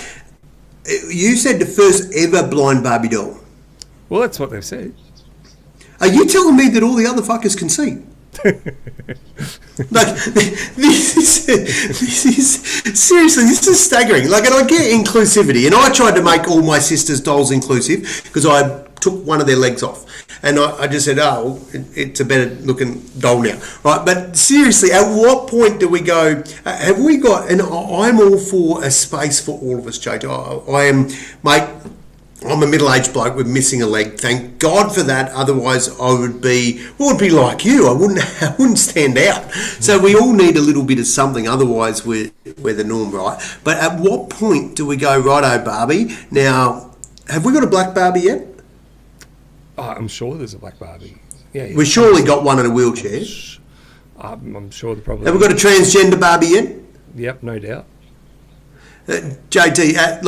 you said the first ever blind Barbie doll. Well, that's what they've said. Are you telling me that all the other fuckers can see? This is seriously, this is staggering. And I get inclusivity, and I tried to make all my sisters' dolls inclusive because I took one of their legs off, and I just said, it's a better looking doll now, right? But seriously, at what point do we go? Have we got? And I'm all for a space for all of us, JJ. I am, mate. I'm a middle-aged bloke with missing a leg. Thank God for that. Otherwise, I would be like you. I wouldn't stand out. So we all need a little bit of something. Otherwise, we're the norm, right? But at what point do we go, righto, Barbie? Now, have we got a black Barbie yet? Oh, I'm sure there's a black Barbie. Yeah. We surely got one in a wheelchair. I'm sure there probably. Have we got a transgender Barbie yet? Yep, no doubt. JT, I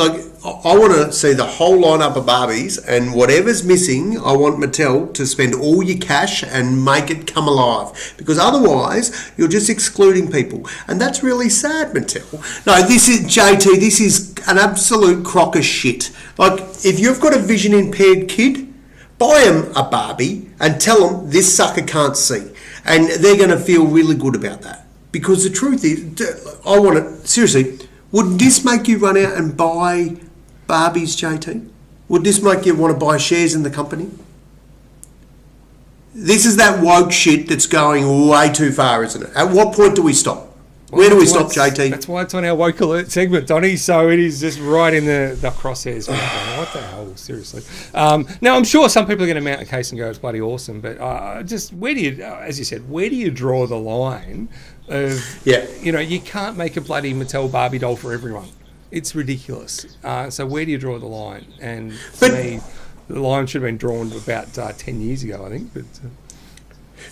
want to see the whole lineup of Barbies, and whatever's missing, I want Mattel to spend all your cash and make it come alive, because otherwise you're just excluding people, and that's really sad, Mattel. No, this is JT. This is an absolute crock of shit. If you've got a vision impaired kid, buy them a Barbie and tell them this sucker can't see, and they're going to feel really good about that. Because the truth is, I want it seriously. Would this make you run out and buy Barbies, JT? Would this make you want to buy shares in the company? This is that woke shit that's going way too far, isn't it? At what point do we stop? Where do we stop, JT? That's why it's on our woke alert segment, Donnie. So it is just right in the crosshairs. What the hell? Seriously. Now, I'm sure some people are going to mount a case and go, it's bloody awesome. But just where do you, as you said, where do you draw the line of, you can't make a bloody Mattel Barbie doll for everyone. It's ridiculous. So where do you draw the line? And for me, the line should have been drawn about 10 years ago, I think. But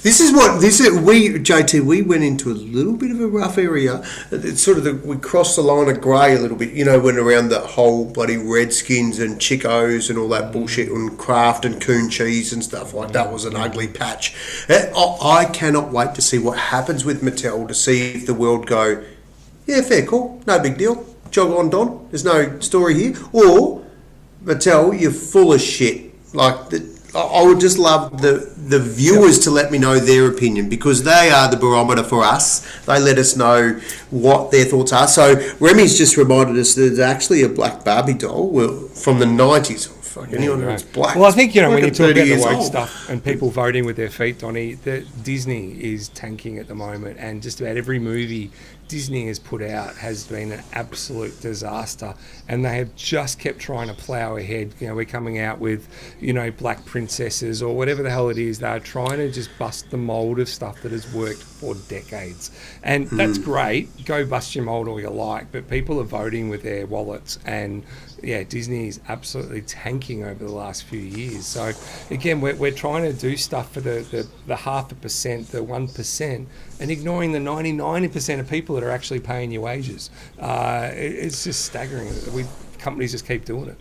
JT, we went into a little bit of a rough area. It's sort of we crossed the line of grey a little bit, went around the whole bloody Redskins and Chicos and all that bullshit, and Kraft and Coon cheese and stuff like that was an ugly patch. I cannot wait to see what happens with Mattel, to see if the world go, yeah, fair call, no big deal, jog on, Don, there's no story here. Or, Mattel, you're full of shit. I would just love the viewers to let me know their opinion, because they are the barometer for us. They let us know what their thoughts are. So Remy's just reminded us that there's actually a black Barbie doll from the 90s. Anyone who's black. Well, I think, when you talk about the woke stuff and people voting with their feet, Donnie, that Disney is tanking at the moment, and just about every movie Disney has put out has been an absolute disaster, and they have just kept trying to plough ahead. We're coming out with, black princesses or whatever the hell it is. They're trying to just bust the mould of stuff that has worked for decades. And that's great. Go bust your mould all you like, but people are voting with their wallets, and Disney is absolutely tanking over the last few years. So again, we're trying to do stuff for the 0.5%, the 1%, and ignoring the 99% of people that are actually paying your wages. It's just staggering. We companies just keep doing it.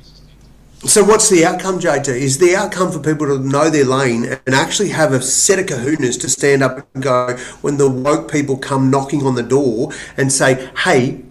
So what's the outcome, JT? Is the outcome for people to know their lane and actually have a set of kahunas to stand up and go when the woke people come knocking on the door and say, hey,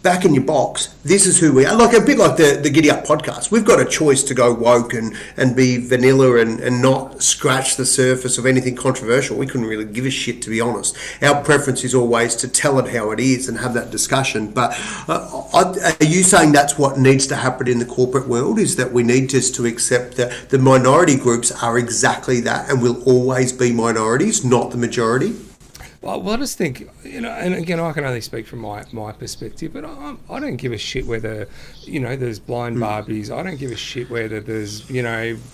back in your box, this is who we are. Like a bit like the GiddyUp Podcast. We've got a choice to go woke and be vanilla and not scratch the surface of anything controversial. We couldn't really give a shit, to be honest. Our preference is always to tell it how it is and have that discussion. But are you saying that's what needs to happen in the corporate world, is that we need just to accept that the minority groups are exactly that and will always be minorities, not the majority? Well, I just think, and again, I can only speak from my perspective, but I don't give a shit whether, there's blind Barbies. I don't give a shit whether there's,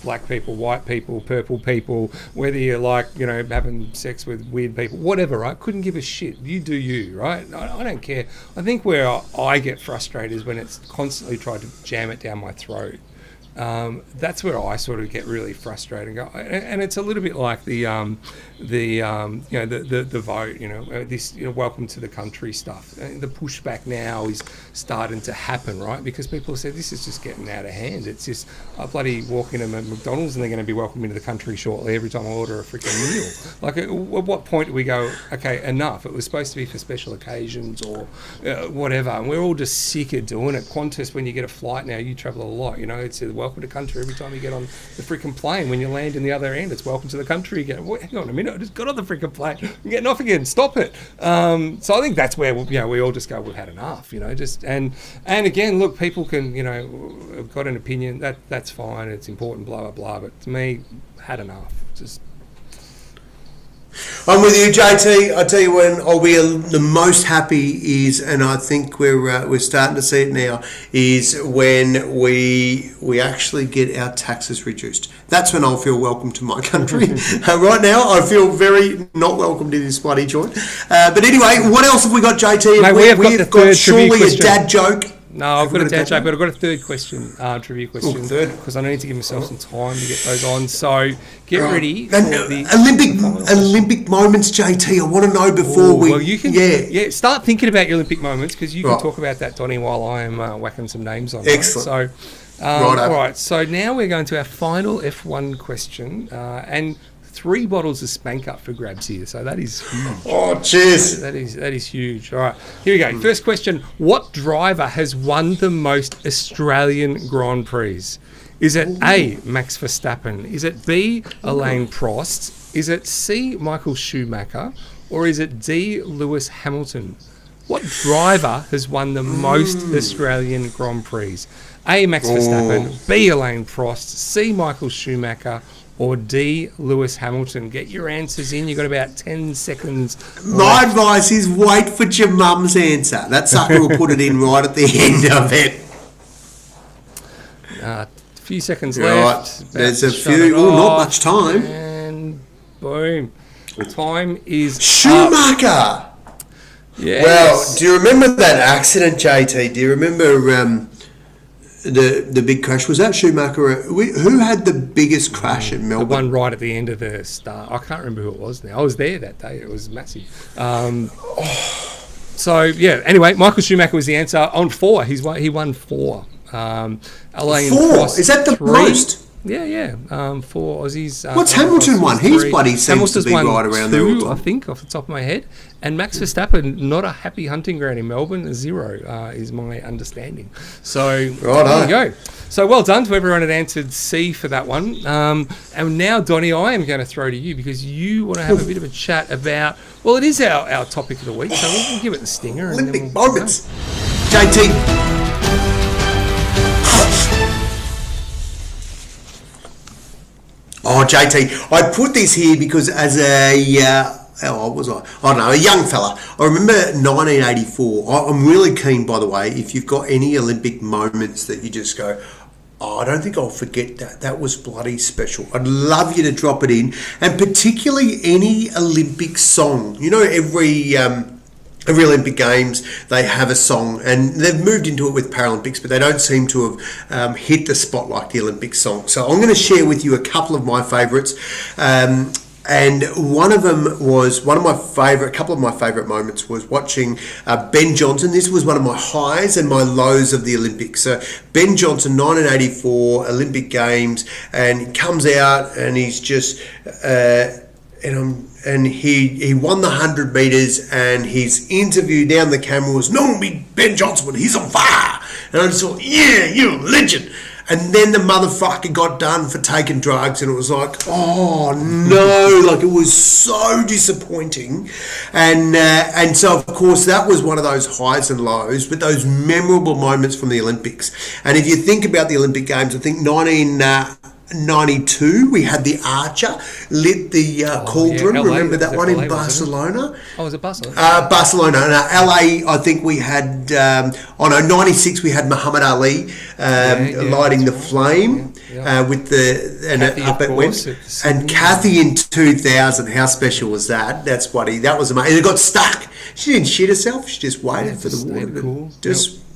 black people, white people, purple people, whether you're like, having sex with weird people, whatever, right? Couldn't give a shit. You do you, right? I don't care. I think where I get frustrated is when it's constantly tried to jam it down my throat. That's where I sort of get really frustrated. And it's a little bit like the vote, this welcome to the country stuff. The pushback now is starting to happen, right? Because people say this is just getting out of hand. It's just I bloody walk into McDonald's and they're going to be welcoming me to the country shortly every time I order a freaking meal. Like, at what point do we go, okay, enough? It was supposed to be for special occasions or whatever. And we're all just sick of doing it. Qantas, when you get a flight now, you travel a lot. It's welcome to country every time you get on the freaking plane. When you land in the other end, it's welcome to the country. You go, hang on a minute, I just got on the freaking plane. I'm getting off again. Stop it. So I think that's where we all just go, we've had enough. And again, look, people can have got an opinion. That's fine. It's important. Blah blah blah. But to me, had enough. Just. I'm with you, JT. I tell you when I'll be the most happy is, and I think we're starting to see it now, is when we actually get our taxes reduced. That's when I'll feel welcome to my country. Right now, I feel very not welcome to this bloody joint. But anyway, what else have we got, JT? Mate, we've got surely a dad joke. No, I've got a dad joke, but I've got a third question, trivia question. Third? Because I need to give myself some time to get those on. So get ready for and, the Olympic moments, JT. I want to know before we. Well, you can start thinking about your Olympic moments, because you can talk about that, Donnie, while I am whacking some names on. Excellent. Right? So, all right. So now we're going to our final F1 question, and 3 bottles of Spank Up for grabs here, so that is huge. Oh, cheers! That is huge. All right, here we go. First question: what driver has won the most Australian Grand Prix? Is it A, Max Verstappen? Is it B, Alain Prost? Is it C, Michael Schumacher? Or is it D, Lewis Hamilton? What driver has won the most Australian Grand Prix? A, Max Verstappen. B, Alain Prost. C, Michael Schumacher. Or D, Lewis Hamilton. Get your answers in. You've got about 10 seconds. My advice is wait for your mum's answer. That sucker will put it in right at the end of it. A few seconds left. There's a few. Oh, not much time. And boom. Time is Schumacher. Up. Yes. Well, do you remember that accident, JT? Do you remember the big crash? Was that Schumacher? Who had the biggest crash in Melbourne? The one right at the end of the start. I can't remember who it was now. I was there that day. It was massive. So, yeah. Anyway, Michael Schumacher was the answer on 4. He won 4. Alain 4? Prost, Is that the 3. most? Yeah. 4 Aussies. What's Hamilton won? His buddy seems Hamilton's to be right around there all the time. I think, off the top of my head. And Max Verstappen, not a happy hunting ground in Melbourne, 0 is my understanding. So there you go. So well done to everyone that answered C for that one. And now, Donnie, I am going to throw to you because you want to have a bit of a chat about, well, it is our topic of the week, so we'll give it the stinger. Olympic moments. JT. Oh, JT, I put this here because as how old was I? I don't know, a young fella. I remember 1984. I'm really keen, by the way, if you've got any Olympic moments that you just go, oh, I don't think I'll forget that. That was bloody special. I'd love you to drop it in. And particularly any Olympic song. You know, every Olympic Games, they have a song, and they've moved into it with Paralympics, but they don't seem to have hit the spot like the Olympic song. So I'm going to share with you a couple of my favourites. And one of them was a couple of my favourite moments was watching Ben Johnson. This was one of my highs and my lows of the Olympics. So Ben Johnson, 1984 Olympic Games, and he comes out and he's just and he won the 100 metres, and his interview down the camera was, "No, me Ben Johnson, but he's on fire." And I just thought, "Yeah, you're a legend." And then the motherfucker got done for taking drugs, and it was like, oh no, like it was so disappointing. And so of course that was one of those highs and lows, but those memorable moments from the Olympics. And if you think about the Olympic Games, I think 1992 we had the Archer lit the cauldron. LA, remember that one in LA, Barcelona? Oh, was it Barcelona? Barcelona. And LA, I think we had 96 we had Muhammad Ali lighting the flame with Kathy, up it course, went. And Kathy in 2000, how special was that? That was amazing. And it got stuck. She didn't shit herself. She just waited for the water. Cool.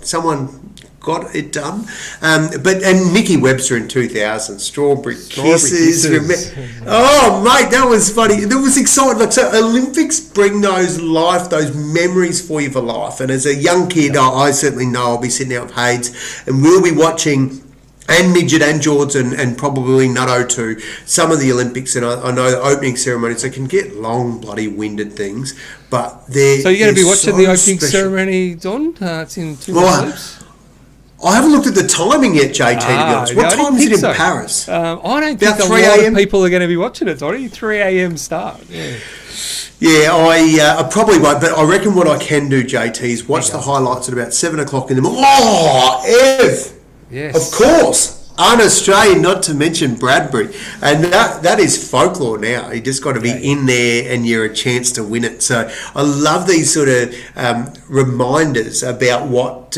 Someone got it done. And Nikki Webster in 2000, Strawberry Kisses. Oh, mate, that was funny. That was exciting. Like, so Olympics bring those memories for you for life. And as a young kid, I certainly know I'll be sitting out with Hades and we'll be watching, and Midget and George and probably Nutto too, some of the Olympics. And I know the opening ceremonies, they can get long, bloody winded things, but they're So you're going to be watching so the opening special. ceremony, Don? It's in 2 Well, minutes. I haven't looked at the timing yet, JT, to be honest. What time is it in Paris? I don't About think a 3 lot a.m.? of people are going to be watching it, Donnie. 3 a.m. start. Yeah. Yeah, I probably won't, but I reckon what I can do, JT, is watch the highlights at about 7 o'clock in the morning. Oh, Ev! Yes. Of course! Un-Australian, not to mention Bradbury. And that is folklore now. You just got to be in there and you're a chance to win it. So I love these sort of reminders about what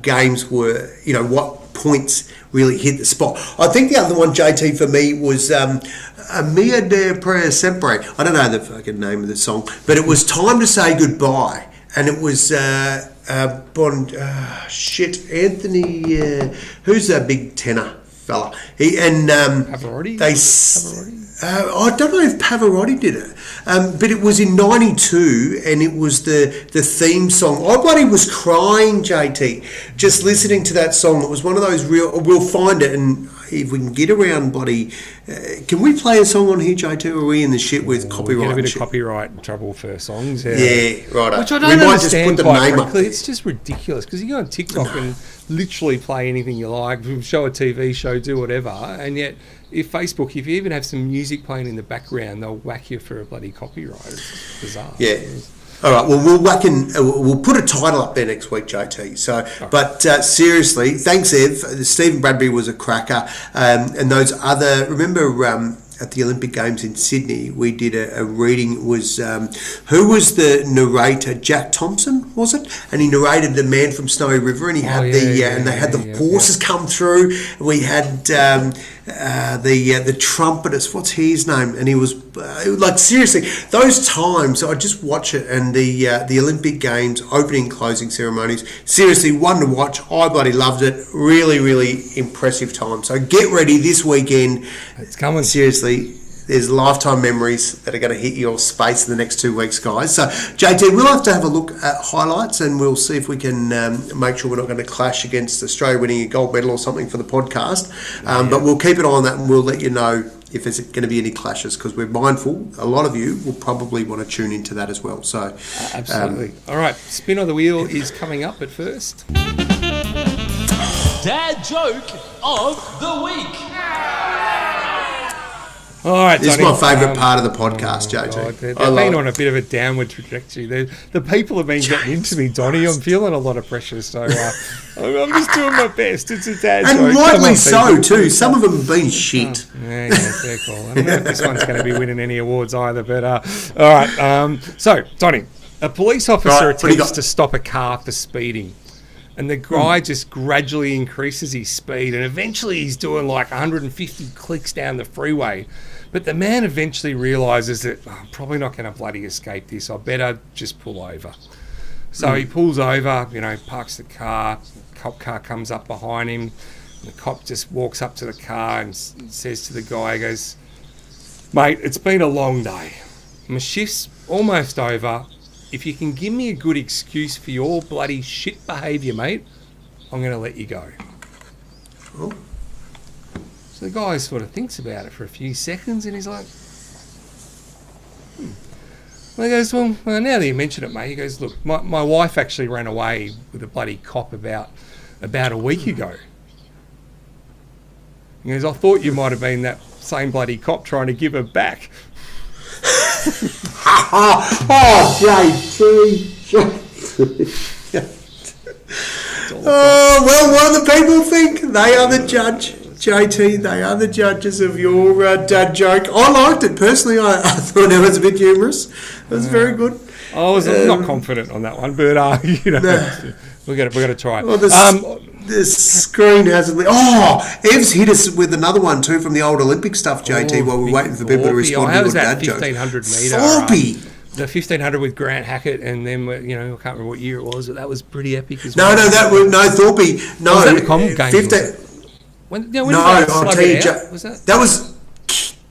games were, what points really hit the spot. I think the other one, JT, for me was Mia de Praia Sempre. I don't know the fucking name of the song, but it was Time to Say Goodbye. And it was Anthony, who's that big tenor fella? Pavarotti? I don't know if Pavarotti did it, but it was in '92, and it was the theme song. I bloody was crying, JT, just listening to that song. It was one of those we'll find it, and if we can get around, bloody, can we play a song on here, JT, or are we in the shit with copyright? We get a bit and of shit? copyright trouble for songs. Yeah, right. Which I don't understand, quite frankly. It's just ridiculous, because you go on TikTok and literally play anything you like, show a TV show, do whatever, and yet if you even have some music playing in the background, they'll whack you for a bloody copyright. It's bizarre. Yeah. All right. Well, we'll put a title up there next week, JT. So, but seriously, thanks, Ev. Stephen Bradbury was a cracker, and those other. Remember at the Olympic Games in Sydney, we did a reading. It was who was the narrator? Jack Thompson, was it? And he narrated The Man from Snowy River, and he had and they had the horses come through. We had the trumpetist. What's his name? And he was like, seriously, those times I just watch it, and the Olympic Games opening and closing ceremonies. Seriously, one to watch. I bloody loved it. Really, really impressive time. So get ready this weekend. It's coming. Seriously. There's lifetime memories that are going to hit your space in the next 2 weeks, guys. So, JT, we'll have to have a look at highlights, and we'll see if we can make sure we're not going to clash against Australia winning a gold medal or something for the podcast. But we'll keep an eye on that, and we'll let you know if there's going to be any clashes, because we're mindful a lot of you will probably want to tune into that as well. So, absolutely. All right, Spin on the Wheel is coming up, but first, Dad joke of the week. all right, this is Donnie, my favourite part of the podcast, JT. They've been on a bit of a downward trajectory. The people have been getting into me, Donnie. I'm feeling a lot of pressure, so I'm just doing my best. It's a dad joke. And rightly so, people. too. Some of them have been shit. Yeah, fair call. I don't know if this one's going to be winning any awards either, but all right. So, Donnie, a police officer attempts to stop a car for speeding. And the guy just gradually increases his speed, and eventually he's doing like 150 clicks down the freeway. But the man eventually realises that I'm probably not going to bloody escape this. I better just pull over. So he pulls over, parks the car. The cop car comes up behind him. The cop just walks up to the car and says to the guy, he goes, Mate, it's been a long day. My shift's almost over. If you can give me a good excuse for your bloody shit behaviour, mate, I'm going to let you go. Oh. So the guy sort of thinks about it for a few seconds and he's like, And he goes, well, now that you mention it, mate, he goes, look, my wife actually ran away with a bloody cop about a week ago. He goes, I thought you might have been that same bloody cop trying to give her back. Oh, well, what do the people think? They are the judge. JT, they are the judges of your dad joke. I liked it personally. I thought it was a bit humorous. It was very good. I was not confident on that one, but we got to try it. Well, the screen hasn't. Ev's hit us with another one too from the old Olympic stuff, JT. While we're waiting for people to respond to your dad joke. 1500 metre. Floppy. The 1500 with Grant Hackett, and then I can't remember what year it was, but that was pretty epic as well. No, Thorpe. No, was that the Common Games? 15. When I'll tell you, that was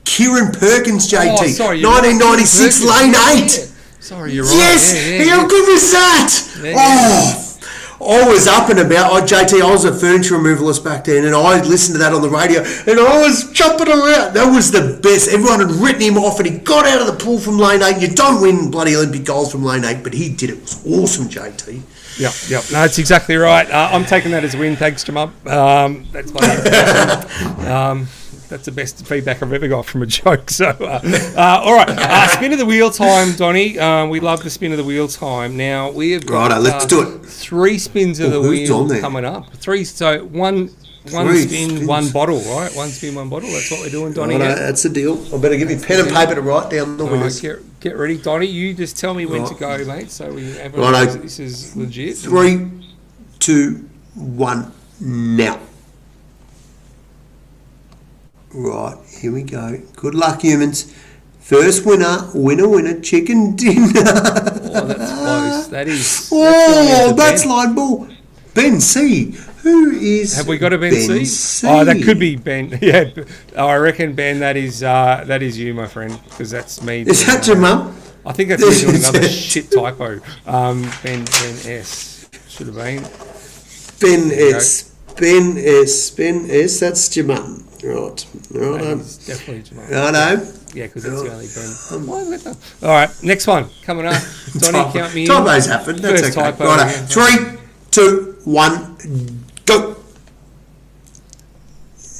Kieran Perkins, JT. Oh, sorry, 1996, lane 8. Sorry, you're right. Yes, how good was that? I was up and about. JT, I was a furniture removalist back then, and I listened to that on the radio, and I was jumping around. That was the best. Everyone had written him off, and he got out of the pool from lane 8. You don't win bloody Olympic goals from lane 8, but he did it. It was awesome, JT. Yep. No, that's exactly right. I'm taking that as a win. Thanks, Jamab. That's my that's the best feedback I've ever got from a joke. So, all right. Spin of the wheel time, Donnie. We love the spin of the wheel time. Now, we have got let's do it. 3 spins of the wheel coming up. 3, so one spin, one bottle, right? 1 spin, 1 bottle. That's what we're doing, Donnie. That's the deal. I better give me pen and paper to write down the winners. Get ready, Donnie. You just tell me when to go, mate, so everyone knows that this is legit. 3, 2, 1, now. Right, here we go. Good luck, humans. First winner, chicken dinner. Oh, that's close. That's line ball. Ben C. Who is? Have we got a Ben C? Oh, that could be Ben. Yeah, I reckon Ben. That is you, my friend, because that's me. Is that your mum? I think that's me doing another shit typo. Ben S. Should have been. Ben S. That's your mum. Right. It's definitely your mum. I know. Yeah, because that's the only Ben. All right, next one coming up. Donnie, count me in. Typos happen. That's First okay. typo. Right. 3, 2, 1, go.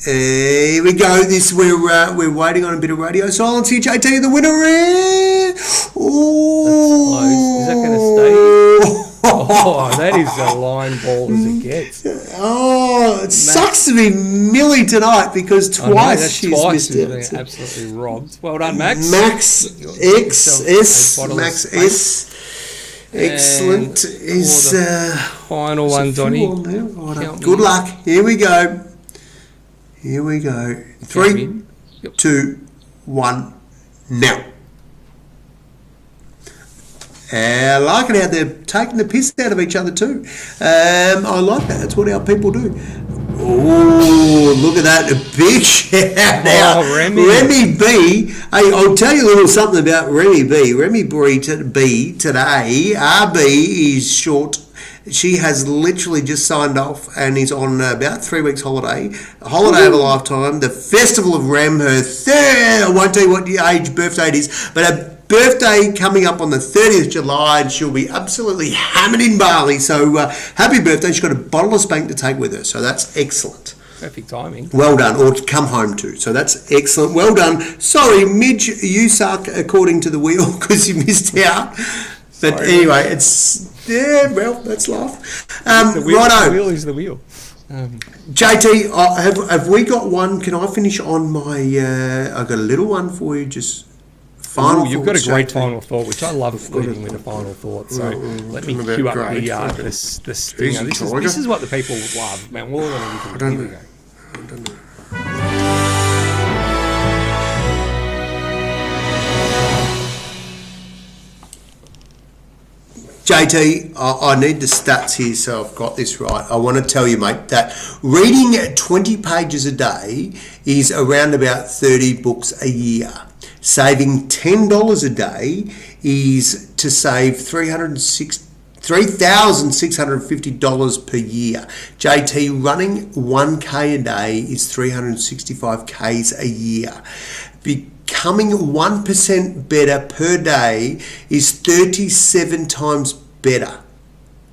Here we go. We're waiting on a bit of radio silence here. JT, the winner is. Oh, that's close. Is that going to stay? Oh, that is a line ball as it gets. Oh, it sucks to be Millie tonight because twice she's missed it. Been absolutely robbed. Well done, Max. Max S. Excellent. Is final one, Donnie. Good luck. Here we go. 3, 2, 1, now. I like it how they're taking the piss out of each other too. I like that. That's what our people do. Oh, look at that. A big shout out. Remy B. Hey, I'll tell you a little something about Remy B. Remy B today. RB is short. She has literally just signed off and is on about 3 weeks holiday. A holiday of a lifetime. The Festival of Rem, her third, I won't tell you what age birthday it is, but her birthday coming up on the 30th of July, and she'll be absolutely hammered in Bali. So happy birthday. She's got a bottle of Spank to take with her. So that's excellent. Perfect timing. Well done, or to come home to. So that's excellent. Well done. Sorry, Midge, you suck according to the wheel because you missed out. But sorry, anyway, that's life. The wheel is the wheel. JT, have we got one? Can I finish on my... I've got a little one for you, just... You've got a great final thought, which I love leading with a final thought. So let me cue up the stinger. This is what the people love, man. More than anything. Here we go. I don't know. JT, I need the stats here so I've got this right. I want to tell you, mate, that reading 20 pages a day is around about 30 books a year. Saving $10 a day is to save $3,650 per year. JT, running 1K a day is 365 Ks a year. Becoming 1% better per day is 37 times better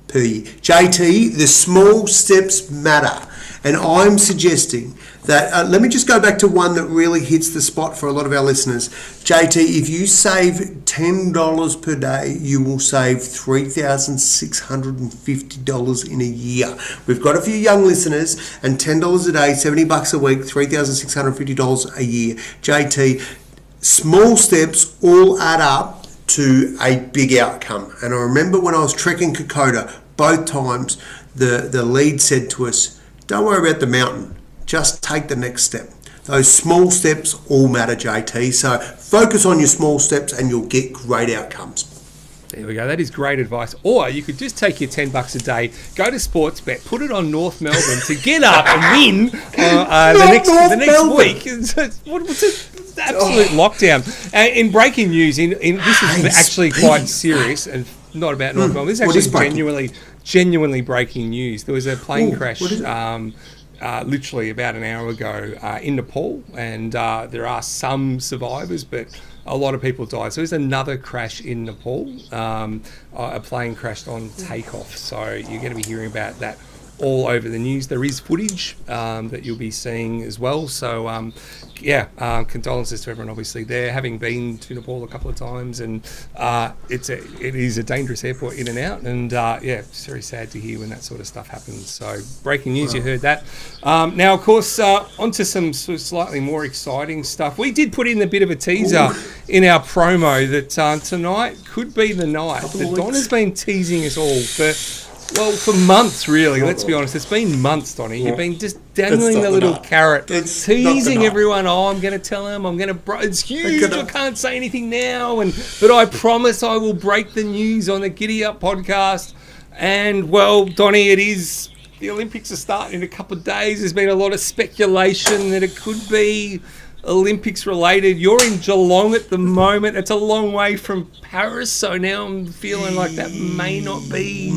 per year. JT, the small steps matter. And I'm suggesting that, let me just go back to one that really hits the spot for a lot of our listeners. JT, if you save $10 per day, you will save $3,650 in a year. We've got a few young listeners, and $10 a day, $70 a week, $3,650 a year. JT, small steps all add up to a big outcome. And I remember when I was trekking Kokoda, both times the lead said to us, don't worry about the mountain, just take the next step. Those small steps all matter, JT. So focus on your small steps and you'll get great outcomes. There we go. That is great advice. Or you could just take your $10 a day, go to Sportsbet, put it on North Melbourne to get up and win the next week. What's an absolute lockdown. In breaking news, this is actually quite serious and not about North Melbourne. This is actually genuinely breaking news. There was a plane crash literally about an hour ago in Nepal, and there are some survivors, but a lot of people died. So there's another crash in Nepal. A plane crashed on takeoff. So you're going to be hearing about that all over the news. There is footage that you'll be seeing as well. So condolences to everyone obviously there, having been to Nepal a couple of times, and it is a dangerous airport in and out, and it's very sad to hear when that sort of stuff happens. So breaking news, you heard that. Now of course onto some sort of slightly more exciting stuff. We did put in a bit of a teaser in our promo that tonight could be the night that Don has been teasing us all for months, really. Let's be honest. It's been months, Donnie. You've been just dangling the little carrot, teasing everyone. Oh, I'm going to tell him. It's huge. I can't say anything now. But I promise I will break the news on the GiddyUp podcast. And, well, Donnie, it is... The Olympics are starting in a couple of days. There's been a lot of speculation that it could be Olympics related. You're in Geelong at the moment. It's a long way from Paris, so now I'm feeling like that may not be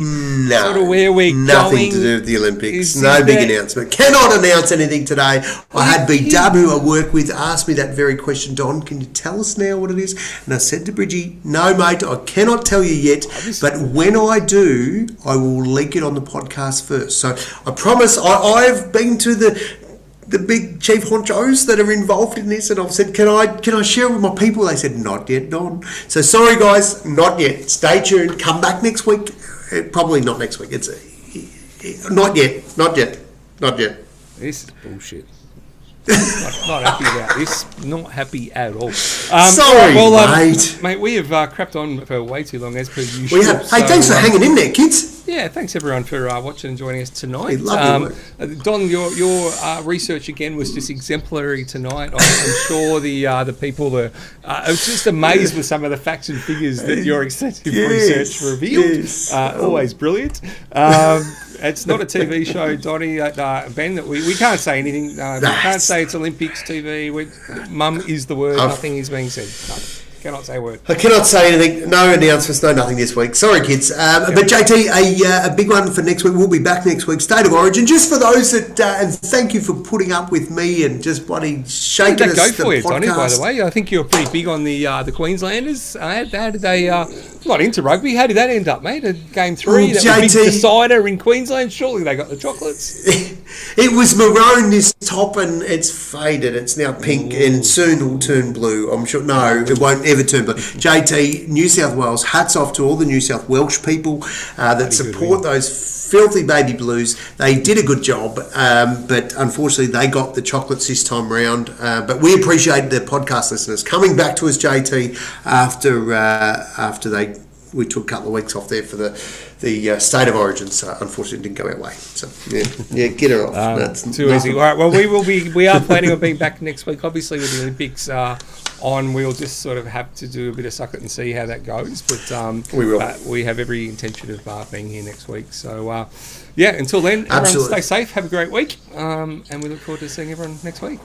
sort of where we're going. Nothing to do with the Olympics. No big announcement. Cannot announce anything today. I had B-Dub, who I work with, ask me that very question. Don, can you tell us now what it is? And I said to Bridgie, no, mate, I cannot tell you yet, but when I do, I will leak it on the podcast first. So I promise I've been to the big chief honchos that are involved in this, and I've said, can I share it with my people? They said, not yet, Don. So sorry, guys, not yet. Stay tuned. Come back next week. Probably not next week. It's not yet. This is bullshit. Not happy about this. Not happy at all. Sorry, mate. Mate, we have crapped on for way too long, as per usual. We have. Hey, thanks for hanging in there, kids. Yeah, thanks everyone for watching and joining us tonight. Lovely Don, your research again was just exemplary tonight. I'm sure the people I was just amazed with some of the facts and figures that your extensive research revealed. Always brilliant. It's not a TV show, Donnie, Ben, that we can't say anything. We can't say it's Olympics TV. Mum is the word. Nothing is being said. No. Cannot say a word. I cannot say anything. No announcements, no nothing this week. Sorry, kids. But JT, a big one for next week. We'll be back next week. State of Origin. Just for those that, and thank you for putting up with me and just bloody shaking us. How did that go for you, Donnie, by the way? I think you were pretty big on the Queenslanders. How did they, not into rugby, how did that end up, mate? Game 3, that was big decider in Queensland. Surely they got the chocolates. It was maroon, this top, and it's faded. It's now pink, and soon will turn blue. I'm sure. No, it won't ever turn blue. JT, New South Wales, hats off to all the New South Welsh people that support those filthy baby blues. They did a good job, but unfortunately they got the chocolates this time round. But we appreciate the podcast listeners coming back to us, JT, after we took a couple of weeks off there for the State of Origin, so unfortunately it didn't go our way. So get her off. That's too easy. All right. Well, we are planning on being back next week. Obviously, with the Olympics on, we'll just sort of have to do a bit of suck it and see how that goes. But we will. We have every intention of being here next week. So until then, everyone stay safe. Have a great week, and we look forward to seeing everyone next week.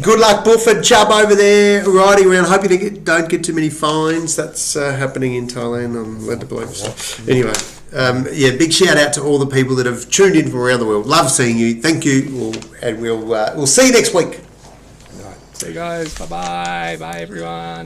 Good luck, Buffett, Chubb over there, riding around. Hope you don't get too many fines. That's happening in Thailand, I'm led to believe. So, anyway, big shout out to all the people that have tuned in from around the world. Love seeing you. Thank you, and we'll see you next week. See you guys. Bye-bye. Bye, everyone.